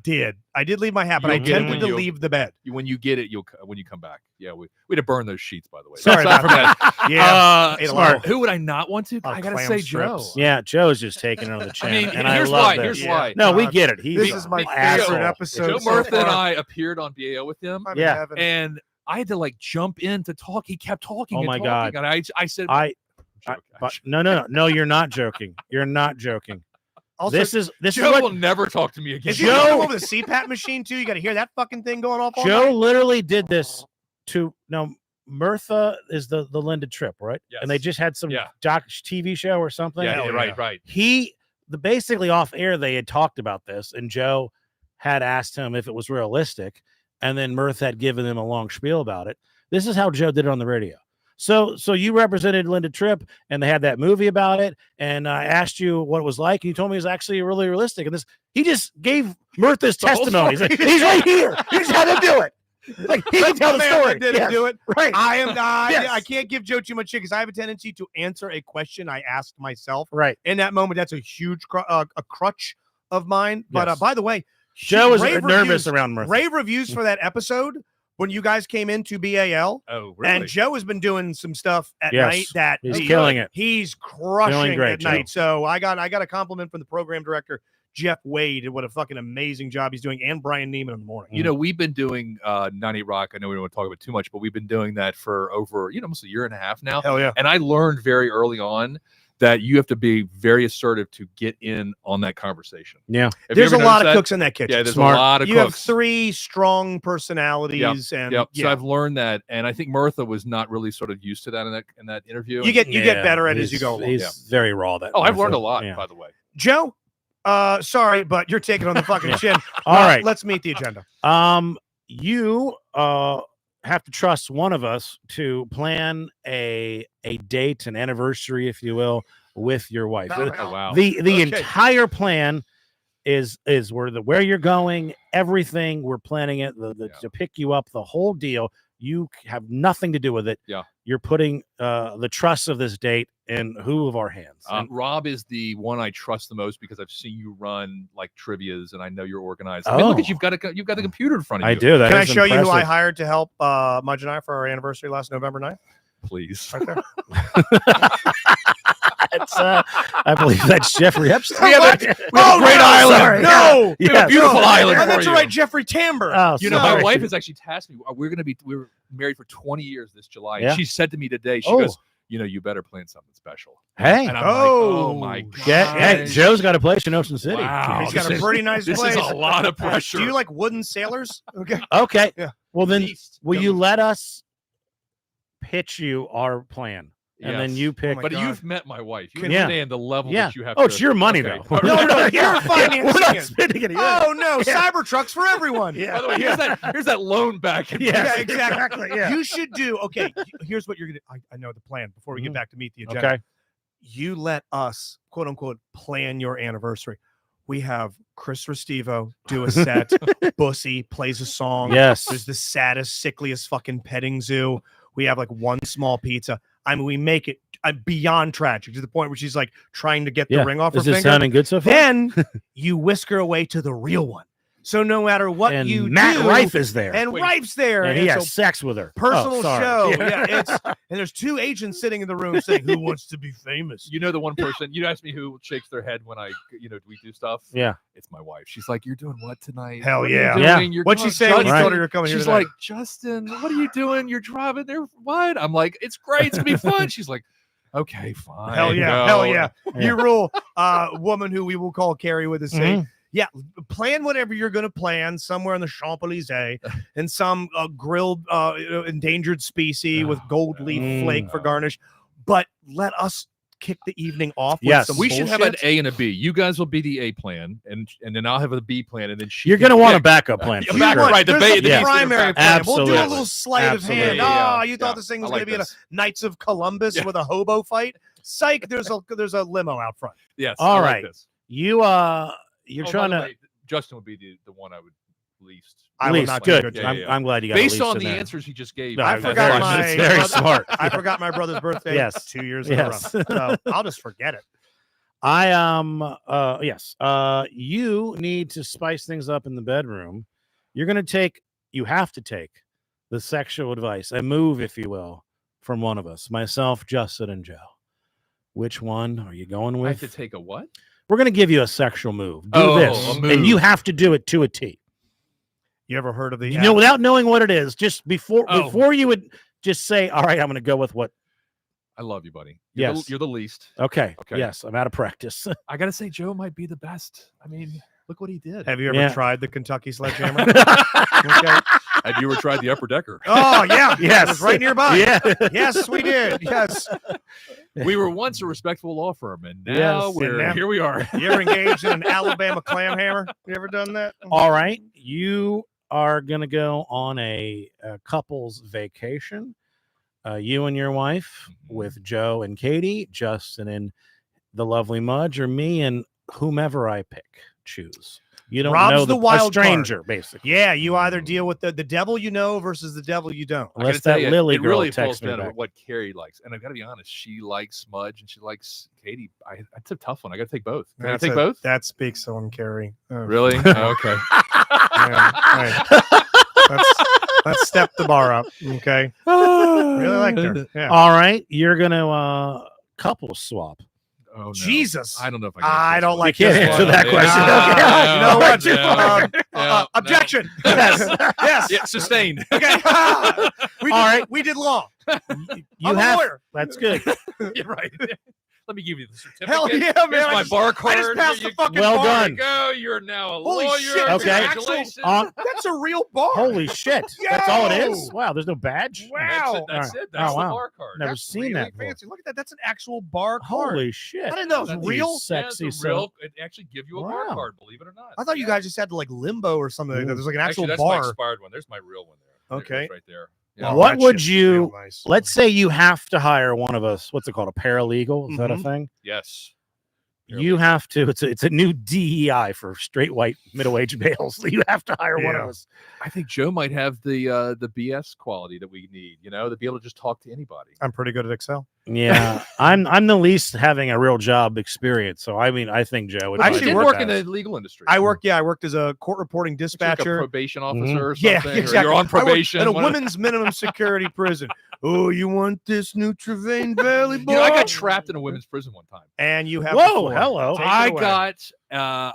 Speaker 2: did leave my hat, but I
Speaker 1: You'll get it
Speaker 2: tended
Speaker 1: when
Speaker 2: to leave the bed.
Speaker 1: when you get it, when you come back. Yeah, we had to burn those sheets, by the way.
Speaker 2: Sorry
Speaker 1: Aside
Speaker 2: about
Speaker 1: from that.
Speaker 2: Yeah. Ate a lot
Speaker 1: Smart.
Speaker 2: of-
Speaker 1: Who would I not want to?
Speaker 2: lot of
Speaker 1: I gotta
Speaker 2: clam
Speaker 1: say,
Speaker 2: strips.
Speaker 1: Joe.
Speaker 3: Yeah, Joe's just taking it on the chin.
Speaker 1: I mean,
Speaker 3: and
Speaker 1: here's
Speaker 3: I love
Speaker 1: why.
Speaker 3: this.
Speaker 1: Here's
Speaker 2: Yeah.
Speaker 1: why.
Speaker 3: No, we
Speaker 2: God,
Speaker 3: get it. He's
Speaker 2: This
Speaker 3: an
Speaker 2: is my
Speaker 3: asshole.
Speaker 2: favorite episode.
Speaker 1: Joe
Speaker 2: so
Speaker 1: Murtha and
Speaker 2: far.
Speaker 1: I appeared on BAO with him,
Speaker 2: I'm in
Speaker 3: Yeah.
Speaker 2: heaven.
Speaker 1: and I had to like jump in to talk. He kept talking.
Speaker 3: Oh
Speaker 1: and
Speaker 3: my
Speaker 1: talking,
Speaker 3: God.
Speaker 1: And I said,
Speaker 3: But no, you're not joking. You're not joking.
Speaker 2: Also,
Speaker 3: this is
Speaker 1: Joe
Speaker 3: what
Speaker 1: will never talk to me again.
Speaker 2: is he
Speaker 3: Joe-
Speaker 2: going over the CPAP machine too? You got to hear that fucking thing going off. All
Speaker 3: Joe
Speaker 2: night?
Speaker 3: literally did this to Murtha is the Linda Tripp, right?
Speaker 1: Yes.
Speaker 3: And they just had some
Speaker 1: Yeah.
Speaker 3: TV show or something.
Speaker 1: Yeah,
Speaker 2: Hell yeah.
Speaker 1: right.
Speaker 3: Basically off air they had talked about this, and Joe had asked him if it was realistic, and then Murtha had given him a long spiel about it. This is how Joe did it on the radio. So you represented Linda Tripp, and they had that movie about it, and I asked you what it was like, and you told me it was actually really realistic. And he just gave Murtha's
Speaker 1: The whole
Speaker 3: testimony. He's,
Speaker 1: story.
Speaker 3: like, he's right here. Here's how to do it. Like he can tell the
Speaker 2: Man,
Speaker 3: story.
Speaker 2: I didn't
Speaker 3: Yes.
Speaker 2: do it.
Speaker 3: Right.
Speaker 2: I am not.
Speaker 3: Yes.
Speaker 2: I can't give Joe too much shit because I have a tendency to answer a question I asked myself.
Speaker 3: Right.
Speaker 2: In that moment, that's a huge a crutch of mine. But
Speaker 3: Yes.
Speaker 2: by the way,
Speaker 3: Joe is
Speaker 2: rave
Speaker 3: nervous
Speaker 2: reviews-
Speaker 3: around Murtha.
Speaker 2: Rave reviews for that episode when you guys came into BAL.
Speaker 1: Oh, really?
Speaker 2: And Joe has been doing some stuff at
Speaker 3: Yes.
Speaker 2: night that
Speaker 3: He's killing it.
Speaker 2: He's crushing
Speaker 3: great,
Speaker 2: at
Speaker 3: Joe.
Speaker 2: night. So I got a compliment from the program director, Jeff Wade, and what a fucking amazing job he's doing, and Brian Neiman in the morning.
Speaker 1: You know, we've been doing 90 Rock. I know we don't want to talk about it too much, but we've been doing that for over, almost a year and a half now.
Speaker 2: Hell yeah.
Speaker 1: And I learned very early on that you have to be very assertive to get in on that conversation.
Speaker 3: Yeah.
Speaker 1: Have you
Speaker 2: There's a
Speaker 1: ever
Speaker 2: lot
Speaker 1: noticed
Speaker 2: of
Speaker 1: that?
Speaker 2: cooks in that kitchen.
Speaker 1: Yeah, there's
Speaker 3: Smart.
Speaker 1: a lot of
Speaker 2: You have
Speaker 1: cooks.
Speaker 2: 3 strong personalities, and
Speaker 1: Yep.
Speaker 2: yeah.
Speaker 1: So I've learned that, and I think Murtha was not really sort of used to that in that interview.
Speaker 2: you get
Speaker 3: Yeah,
Speaker 2: better at it as you
Speaker 3: he's-
Speaker 2: go along.
Speaker 3: He's very raw. That
Speaker 1: I've
Speaker 3: Murtha.
Speaker 1: learned a lot,
Speaker 3: Yeah.
Speaker 1: by the way.
Speaker 2: Joe, sorry, but you're taking on the fucking chin.
Speaker 3: All right.
Speaker 2: Let's meet the agenda.
Speaker 3: You have to trust one of us to plan a date, an anniversary, if you will, with your wife.
Speaker 2: Oh,
Speaker 1: Oh, wow.
Speaker 3: The
Speaker 2: Okay.
Speaker 3: entire plan is where you're going, everything. We're planning it to pick you up, the whole deal. You have nothing to do with it.
Speaker 1: Yeah.
Speaker 3: You're putting the trust of this date in who of our hands?
Speaker 1: Rob is the one I trust the most because I've seen you run like trivias, and I know you're organized. I mean, look at
Speaker 3: Oh.
Speaker 1: you've got the computer in front of
Speaker 3: I
Speaker 1: you.
Speaker 3: do. That
Speaker 2: Can I
Speaker 3: is
Speaker 2: show you who I
Speaker 3: impressive.
Speaker 2: hired to help Mudge and I for our anniversary last November 9th?
Speaker 1: Please.
Speaker 2: Right there.
Speaker 3: It's, I believe that's Jeffrey Epstein.
Speaker 1: We have a great island.
Speaker 3: Sorry.
Speaker 2: No,
Speaker 1: We have
Speaker 3: Yes.
Speaker 1: a beautiful
Speaker 2: no.
Speaker 1: island
Speaker 2: I
Speaker 1: for
Speaker 2: meant to
Speaker 1: you.
Speaker 2: write Jeffrey Tambor.
Speaker 3: Oh,
Speaker 1: You know,
Speaker 3: sorry.
Speaker 1: my wife has actually tasked me. We were married for 20 years this July.
Speaker 3: Yeah.
Speaker 1: And she said to me today, she
Speaker 3: Oh.
Speaker 1: goes, you better plan something special.
Speaker 3: Hey.
Speaker 1: And I'm
Speaker 2: Oh.
Speaker 1: like, oh my God.
Speaker 3: Hey, Joe's got a place in Ocean City.
Speaker 1: Wow.
Speaker 2: He's got a
Speaker 1: This is-
Speaker 2: pretty nice
Speaker 1: This
Speaker 2: place.
Speaker 1: is a lot of pressure.
Speaker 2: Do you like wooden sailors? Okay.
Speaker 3: Okay.
Speaker 2: Yeah.
Speaker 3: Well, then
Speaker 1: Beast.
Speaker 3: will you let us pitch you our plan? And then
Speaker 1: Yes.
Speaker 3: you pick.
Speaker 2: my
Speaker 1: But
Speaker 2: God.
Speaker 1: you've met my wife. You
Speaker 3: Yeah.
Speaker 1: understand the level
Speaker 3: Yeah.
Speaker 1: that you have
Speaker 3: Oh,
Speaker 1: to.
Speaker 3: it's your money,
Speaker 1: Okay.
Speaker 3: though.
Speaker 2: No, no, you're
Speaker 3: Yeah.
Speaker 2: financing
Speaker 3: We're not
Speaker 2: it.
Speaker 3: spending it.
Speaker 2: Oh no,
Speaker 3: Yeah.
Speaker 2: Cybertrucks for everyone.
Speaker 3: Yeah.
Speaker 1: By the way, here's that loan back.
Speaker 3: Yeah,
Speaker 2: Yeah, exactly.
Speaker 3: Yeah.
Speaker 2: You should do. Okay, here's what you're gonna. I know the plan. Before we get
Speaker 3: Mhm.
Speaker 2: back to meet the agenda,
Speaker 3: Okay.
Speaker 2: you let us, quote unquote, plan your anniversary. We have Chris Restivo do a set. Bussy plays a song.
Speaker 3: Yes.
Speaker 2: There's the saddest, sickliest fucking petting zoo. We have like one small pizza. I mean, we make it beyond tragic to the point where she's like trying to get the
Speaker 3: Yeah.
Speaker 2: ring off her
Speaker 3: Is this
Speaker 2: finger.
Speaker 3: sounding good so far?
Speaker 2: Then you whisk her away to the real one. So no matter what
Speaker 3: and
Speaker 2: you
Speaker 3: Matt
Speaker 2: do,
Speaker 3: Rife is there.
Speaker 2: and
Speaker 1: Wait.
Speaker 2: Rife's there,
Speaker 3: And he
Speaker 2: and
Speaker 3: has
Speaker 2: so
Speaker 3: sex with her.
Speaker 2: personal
Speaker 3: Oh, sorry.
Speaker 2: show. Yeah, it's and there's 2 agents sitting in the room saying, "Who wants to be famous?"
Speaker 1: You know the one person you asked me who shakes their head when we do stuff.
Speaker 3: Yeah.
Speaker 1: It's my wife. She's like, "You're doing what tonight?
Speaker 2: Hell
Speaker 1: What are you
Speaker 2: yeah.
Speaker 3: Yeah.
Speaker 1: doing? You're
Speaker 2: What'd she
Speaker 1: going-
Speaker 2: say when you
Speaker 3: Right.
Speaker 2: told her you're coming here
Speaker 1: She's
Speaker 2: tonight?
Speaker 1: like, Justin, what are you doing? You're driving there. What? I'm like, it's great. It's gonna be fun. She's like, okay, fine.
Speaker 2: Hell yeah,
Speaker 1: go."
Speaker 2: hell yeah.
Speaker 3: Yeah.
Speaker 2: You rule. Woman who we will call Carrie with a C.
Speaker 3: Mhm.
Speaker 2: Yeah, plan whatever you're going to plan somewhere in the Champs-Élysées and some grilled endangered species with gold leaf flake for garnish. But let us kick the evening off.
Speaker 3: Yes.
Speaker 2: with some
Speaker 1: We should have an
Speaker 2: bullshit?
Speaker 1: A and a B. You guys will be the A plan, and then I'll have a B plan, and then she.
Speaker 3: You're
Speaker 1: can
Speaker 3: going to want a
Speaker 1: pick.
Speaker 3: backup plan.
Speaker 1: Yeah,
Speaker 3: for
Speaker 1: back-
Speaker 3: sure.
Speaker 1: right, the
Speaker 2: There's
Speaker 1: ba- the
Speaker 3: Yeah.
Speaker 2: primary plan.
Speaker 3: Absolutely.
Speaker 2: We'll do a little sleight of hand.
Speaker 3: Absolutely.
Speaker 2: Ah,
Speaker 1: Yeah.
Speaker 2: you thought
Speaker 1: Yeah.
Speaker 2: this thing was
Speaker 1: I
Speaker 2: going
Speaker 1: like
Speaker 2: to be
Speaker 1: this.
Speaker 2: a Knights of Columbus
Speaker 1: Yeah.
Speaker 2: with a hobo fight. Psych, there's a limo out front.
Speaker 1: Yes.
Speaker 3: All
Speaker 1: I like
Speaker 3: right.
Speaker 1: this.
Speaker 3: You're
Speaker 1: Oh,
Speaker 3: trying
Speaker 1: by the
Speaker 3: to
Speaker 1: way, Justin would be the one I would least.
Speaker 2: I will
Speaker 3: least
Speaker 2: not do a
Speaker 3: good.
Speaker 2: good
Speaker 1: Yeah,
Speaker 2: job.
Speaker 3: I'm glad you got
Speaker 1: Based
Speaker 3: at least
Speaker 1: on
Speaker 3: in
Speaker 1: the
Speaker 3: there.
Speaker 1: answers he just gave.
Speaker 3: No,
Speaker 2: I
Speaker 3: that's
Speaker 2: forgot
Speaker 3: very-
Speaker 2: my
Speaker 3: that's very
Speaker 2: brother-
Speaker 3: smart.
Speaker 2: I forgot my brother's birthday.
Speaker 3: Yes.
Speaker 2: 2 years
Speaker 3: Yes.
Speaker 2: in a row. So I'll just forget it.
Speaker 3: Yes. You need to spice things up in the bedroom. You have to take the sexual advice, a move, if you will, from one of us, myself, Justin, and Joe. Which one are you going
Speaker 1: I have
Speaker 3: with?
Speaker 1: to take a what?
Speaker 3: We're going to give you a sexual move. Do
Speaker 1: Oh,
Speaker 3: this,
Speaker 1: a move.
Speaker 3: and you have to do it to a T.
Speaker 2: You ever heard of the
Speaker 3: You know, without knowing what it is, just before
Speaker 1: Oh.
Speaker 3: you would just say, "All right, I'm going to go with what."
Speaker 1: I love you, buddy.
Speaker 3: Yes.
Speaker 1: You're the least.
Speaker 3: Okay.
Speaker 1: Okay.
Speaker 3: Yes, I'm out of practice.
Speaker 1: I gotta say, Joe might be the best. I mean, look what he did.
Speaker 2: Have you ever
Speaker 3: Yeah.
Speaker 2: tried the Kentucky sledgehammer? Okay.
Speaker 1: Have you ever tried the upper decker?
Speaker 2: Oh yeah,
Speaker 3: Yes.
Speaker 2: it was right nearby.
Speaker 3: Yeah.
Speaker 2: Yes, we did. Yes.
Speaker 1: We were once a respectable law firm, and now
Speaker 3: Yes,
Speaker 1: we're
Speaker 2: and now-
Speaker 1: here. We are.
Speaker 2: You ever engaged in an Alabama clam hammer? You ever done that?
Speaker 3: All right, you are going to go on a couple's vacation. You and your wife with Joe and Katie, Justin and the lovely Mudge, or me and whomever I pick. Choose. You don't
Speaker 2: Rob's
Speaker 3: know
Speaker 2: the
Speaker 3: a
Speaker 2: wild
Speaker 3: stranger, basically.
Speaker 2: Yeah, you either deal with the devil you know versus the devil you don't.
Speaker 1: I gotta
Speaker 3: Unless that
Speaker 1: tell you,
Speaker 3: Lily
Speaker 1: it
Speaker 3: girl
Speaker 1: really falls
Speaker 3: texts me
Speaker 1: down to
Speaker 3: back.
Speaker 1: what Carrie likes, and I got to be honest. She likes Mudge, and she likes Katie. It's a tough one. I got to take both. Can I take both?
Speaker 2: That speaks on Carrie. Oh,
Speaker 1: Really? Oh, okay.
Speaker 2: man. Hey. Let's step the bar up. Okay. Really liked her. Yeah.
Speaker 3: All right, you're going to couple swap.
Speaker 1: Oh, no.
Speaker 2: Jesus.
Speaker 1: I don't know if I. Can
Speaker 2: I
Speaker 1: answer
Speaker 2: don't
Speaker 1: this
Speaker 2: like
Speaker 3: You can't
Speaker 2: this
Speaker 3: answer
Speaker 2: one.
Speaker 3: that question.
Speaker 2: Okay. You know what?
Speaker 1: No. No.
Speaker 2: Objection.
Speaker 1: No.
Speaker 2: Yes. Yes.
Speaker 1: Yeah, sustained.
Speaker 2: Okay. We did,
Speaker 3: All right.
Speaker 2: We did law.
Speaker 3: You
Speaker 2: I'm a
Speaker 3: have
Speaker 2: lawyer.
Speaker 3: That's good.
Speaker 1: You're right. Let me give you the certificate.
Speaker 2: Hell yeah, man.
Speaker 1: Here's
Speaker 2: I
Speaker 1: my
Speaker 2: just-
Speaker 1: bar
Speaker 2: I
Speaker 1: card.
Speaker 2: just passed
Speaker 1: Here
Speaker 2: the fucking
Speaker 3: Well
Speaker 2: bar.
Speaker 3: done.
Speaker 1: go. You're now a
Speaker 2: Holy
Speaker 1: lawyer.
Speaker 2: shit, it's
Speaker 3: an
Speaker 2: actual-
Speaker 1: Congratulations.
Speaker 2: That's a real bar.
Speaker 3: Holy shit. That's all it is?
Speaker 2: Yo.
Speaker 3: Wow, there's no badge?
Speaker 2: Wow.
Speaker 1: That's
Speaker 3: All
Speaker 1: it. That's
Speaker 3: Oh, wow.
Speaker 1: the bar card.
Speaker 3: Never
Speaker 2: That's
Speaker 3: seen
Speaker 2: really
Speaker 3: that before.
Speaker 2: fancy. Look at that. That's an actual bar card.
Speaker 3: Holy shit.
Speaker 2: I didn't know it was
Speaker 1: That's
Speaker 2: real.
Speaker 3: sexy
Speaker 1: Yeah, it's a
Speaker 3: son.
Speaker 1: real. It actually give you a bar
Speaker 3: Wow.
Speaker 1: card. Believe it or not.
Speaker 2: I thought you guys just had like limbo or something like that. There's like an actual
Speaker 1: Actually, that's my
Speaker 2: bar.
Speaker 1: expired one. There's my real one there.
Speaker 2: Okay.
Speaker 1: It's right there.
Speaker 2: Wow,
Speaker 3: What
Speaker 2: that
Speaker 3: would
Speaker 2: shit's
Speaker 3: you-
Speaker 2: real nice.
Speaker 3: Let's say you have to hire one of us. What's it called? A paralegal? Is that a
Speaker 2: Mhm.
Speaker 3: thing?
Speaker 1: Yes.
Speaker 3: You have to. It's a new DEI for straight white middle-aged males. You have to hire one of
Speaker 2: Yeah.
Speaker 3: us.
Speaker 1: I think Joe might have the BS quality that we need. You know, to be able to just talk to anybody.
Speaker 2: I'm pretty good at Excel.
Speaker 3: Yeah, I'm the least having a real job experience. So I mean, I think Joe would
Speaker 1: I
Speaker 2: Actually
Speaker 1: did
Speaker 3: probably
Speaker 2: work
Speaker 1: work in
Speaker 3: best.
Speaker 1: the legal industry.
Speaker 2: I worked as a court reporting
Speaker 1: Like a
Speaker 2: dispatcher.
Speaker 1: probation officer
Speaker 3: Mhm.
Speaker 1: or something.
Speaker 2: Yeah,
Speaker 1: or
Speaker 2: exactly.
Speaker 1: You're on
Speaker 2: I worked
Speaker 1: probation.
Speaker 2: at a
Speaker 1: one of-
Speaker 2: women's minimum security prison. Oh, you want this new Trevane Valley boy?
Speaker 1: You know, I got trapped in a women's prison one time.
Speaker 2: And you have. the
Speaker 3: Whoa,
Speaker 2: floor.
Speaker 3: hello.
Speaker 2: Take it
Speaker 1: I
Speaker 2: away.
Speaker 1: got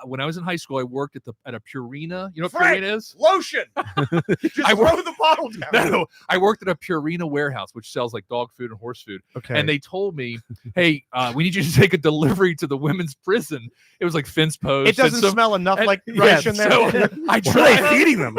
Speaker 1: when I was in high school. I worked at a Purina. You know what
Speaker 2: Frank!
Speaker 1: Purina is?
Speaker 2: lotion. Just
Speaker 1: I
Speaker 2: throw the bottle down.
Speaker 1: No, I worked at a Purina warehouse, which sells like dog food and horse food.
Speaker 2: Okay.
Speaker 1: And they told me, "Hey, we need you to take a delivery to the women's prison." It was like fence post.
Speaker 2: it doesn't smell enough
Speaker 1: and-
Speaker 2: like
Speaker 3: yeah,
Speaker 2: ration there.
Speaker 1: So I
Speaker 3: What are they
Speaker 1: drive.
Speaker 3: feeding them?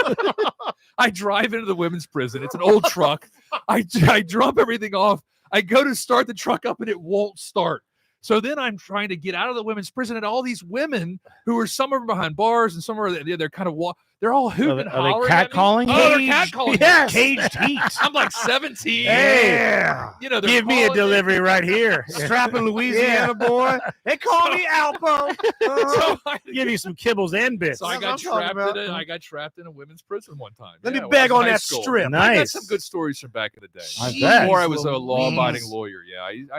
Speaker 1: I drive into the women's prison. It's an old truck. I drop everything off. I go to start the truck up and it won't start. So then I'm trying to get out of the women's prison, and all these women who are some are behind bars and some are they're kind of they're all hooping,
Speaker 3: Are they
Speaker 1: hollering at me.
Speaker 3: catcalling?
Speaker 1: Oh, they're
Speaker 3: Caged-
Speaker 1: catcalling.
Speaker 3: yes.
Speaker 2: Caged heat.
Speaker 1: I'm like 17.
Speaker 2: Yeah.
Speaker 1: You know, they're
Speaker 3: Give me a
Speaker 1: calling
Speaker 3: delivery right here.
Speaker 2: Strapping Louisiana boy. They call me Alpo.
Speaker 1: So I,
Speaker 3: Give you some kibbles and bits.
Speaker 1: so I
Speaker 2: That's
Speaker 1: got
Speaker 2: what I'm talking
Speaker 1: trapped
Speaker 2: about.
Speaker 1: I got trapped in a women's prison one time.
Speaker 2: Let
Speaker 1: Yeah,
Speaker 2: me
Speaker 1: when I
Speaker 2: beg
Speaker 1: was in
Speaker 2: on
Speaker 1: high
Speaker 2: that
Speaker 1: school.
Speaker 2: strip.
Speaker 1: I got
Speaker 3: Nice.
Speaker 1: some good stories from back in the day.
Speaker 3: I bet.
Speaker 1: Before I was a
Speaker 2: Jeez
Speaker 1: law-abiding
Speaker 2: Louise.
Speaker 1: lawyer. Yeah,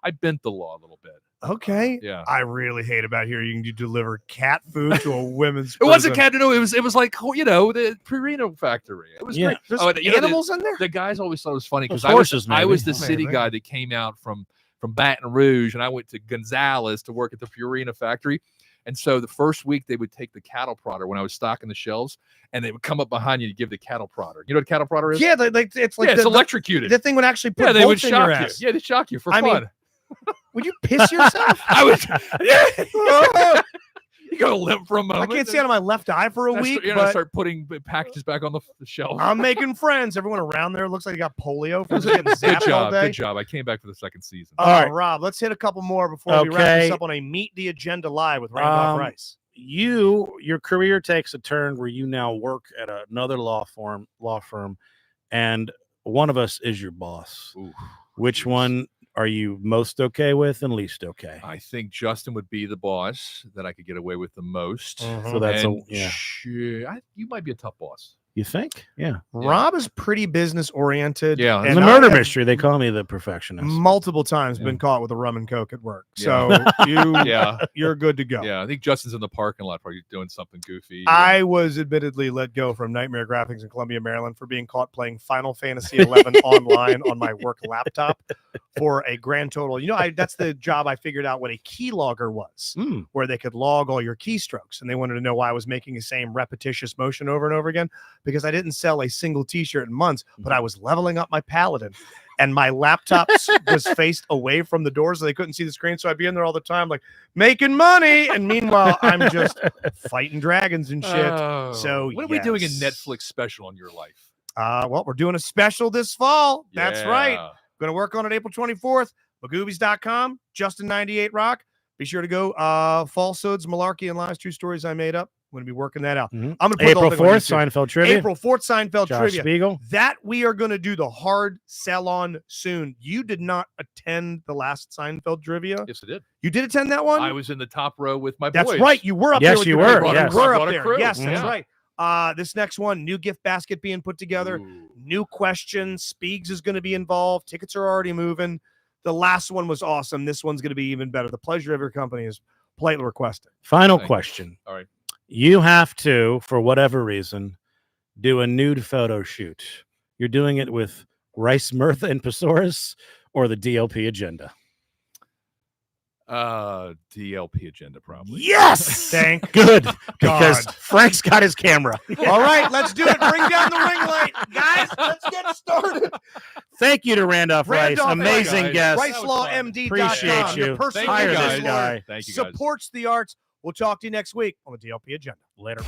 Speaker 1: I bent the law a little bit.
Speaker 2: Okay.
Speaker 1: Yeah.
Speaker 2: I really hate about hearing you deliver cat food to a women's
Speaker 1: It wasn't
Speaker 2: prison.
Speaker 1: cat. No, it was like the Purina factory. It was
Speaker 3: Yeah.
Speaker 1: great.
Speaker 2: There's
Speaker 1: Oh, and, you know,
Speaker 2: animals in there?
Speaker 1: the guys always thought it was funny because
Speaker 3: There's horses,
Speaker 1: I was the
Speaker 3: maybe.
Speaker 1: city
Speaker 2: Maybe.
Speaker 1: guy that came out from Baton Rouge, and I went to Gonzales to work at the Purina factory. And so the first week they would take the cattle prodder when I was stocking the shelves, and they would come up behind you to give the cattle prodder. You know what a cattle prodder is?
Speaker 2: Yeah, it's like
Speaker 1: yeah, it's
Speaker 2: the
Speaker 1: electrocuted.
Speaker 2: thing would actually put
Speaker 1: Yeah, they would
Speaker 2: bolts in your
Speaker 1: shock you.
Speaker 2: ass.
Speaker 1: Yeah, they shock you for
Speaker 2: I mean,
Speaker 1: fun.
Speaker 2: Would you piss yourself?
Speaker 1: I was. Yeah. You go limp for a moment.
Speaker 2: I can't see out of my left eye for a week,
Speaker 1: You're gonna
Speaker 2: but
Speaker 1: start putting packages back on the shelf.
Speaker 2: I'm making friends. Everyone around there looks like they got polio from getting zapped all day.
Speaker 1: Good job. I came back for the second season.
Speaker 2: All right, Rob, let's hit a couple more before we wrap this up on a Meet the Agenda Live with Randolph Rice.
Speaker 3: Your career takes a turn where you now work at another law firm, and one of us is your boss.
Speaker 1: Ooh,
Speaker 3: Which one are you most okay with and least okay?
Speaker 1: I think Justin would be the boss that I could get away with the most.
Speaker 3: So that's
Speaker 1: you might be a tough boss.
Speaker 3: You think? Yeah.
Speaker 2: Rob is pretty business oriented.
Speaker 1: Yeah,
Speaker 3: In the murder mystery, they call me the perfectionist.
Speaker 2: Multiple times been caught with a rum and coke at work. So you're good to go.
Speaker 1: Yeah, I think Justin's in the parking lot probably doing something goofy.
Speaker 2: I was admittedly let go from Nightmare Graphics in Columbia, Maryland for being caught playing Final Fantasy XI online on my work laptop for a grand total. That's the job I figured out what a keylogger was, where they could log all your keystrokes. And they wanted to know why I was making the same repetitious motion over and over again, because I didn't sell a single t-shirt in months, but I was leveling up my paladin. And my laptop was faced away from the door so they couldn't see the screen. So I'd be in there all the time, like making money. And meanwhile, I'm just fighting dragons and shit. So
Speaker 1: what are we doing a Netflix special on your life?
Speaker 2: Well, we're doing a special this fall. That's right.
Speaker 1: Yeah.
Speaker 2: Going to work on it April 24th. Magoobies.com, Justin98Rock. Be sure to go. Falsehoods, Malarkey, and Lies, True Stories I Made Up. I'm going to be working that out. I'm going to put
Speaker 3: April 4th, Seinfeld Trivia.
Speaker 2: April 4th, Seinfeld
Speaker 3: Josh
Speaker 2: Trivia.
Speaker 3: Spiegel.
Speaker 2: That we are going to do the hard sell on soon. You did not attend the last Seinfeld Trivia.
Speaker 1: Yes, I did.
Speaker 2: You did attend that one?
Speaker 1: I was in the top row with my boys.
Speaker 2: That's right. You were up there.
Speaker 3: Yes,
Speaker 2: with
Speaker 3: you
Speaker 2: your
Speaker 3: were.
Speaker 2: people.
Speaker 3: Yes.
Speaker 2: You were
Speaker 1: I
Speaker 2: up
Speaker 1: brought a
Speaker 2: there.
Speaker 1: crew.
Speaker 2: Yes, that's
Speaker 1: Yeah.
Speaker 2: right. This next one, new gift basket being put together.
Speaker 1: Ooh.
Speaker 2: New questions. Speegs is going to be involved. Tickets are already moving. The last one was awesome. This one's going to be even better. The pleasure of your company is politely requested.
Speaker 3: Final
Speaker 1: Thank
Speaker 3: question.
Speaker 1: All right.
Speaker 3: You have to, for whatever reason, do a nude photo shoot. You're doing it with Rice, Mirtha, and Pesaurus or the DLP agenda?
Speaker 1: DLP agenda, probably.
Speaker 2: Yes! Thank
Speaker 3: Good, because
Speaker 2: God.
Speaker 3: Frank's got his camera.
Speaker 2: All right, let's do it. Bring down the ring light. Guys, let's get started.
Speaker 3: Thank you to Randolph Rice.
Speaker 2: Randolph
Speaker 3: Amazing
Speaker 1: Rice.
Speaker 3: guest.
Speaker 2: RiceLawMD.com.
Speaker 3: Appreciate you.
Speaker 2: The person
Speaker 1: Thank
Speaker 3: Hire
Speaker 1: you,
Speaker 3: this
Speaker 1: guys.
Speaker 3: guy.
Speaker 1: Thank you, guys.
Speaker 2: supports the arts. We'll talk to you next week on the DLP agenda.
Speaker 3: Later.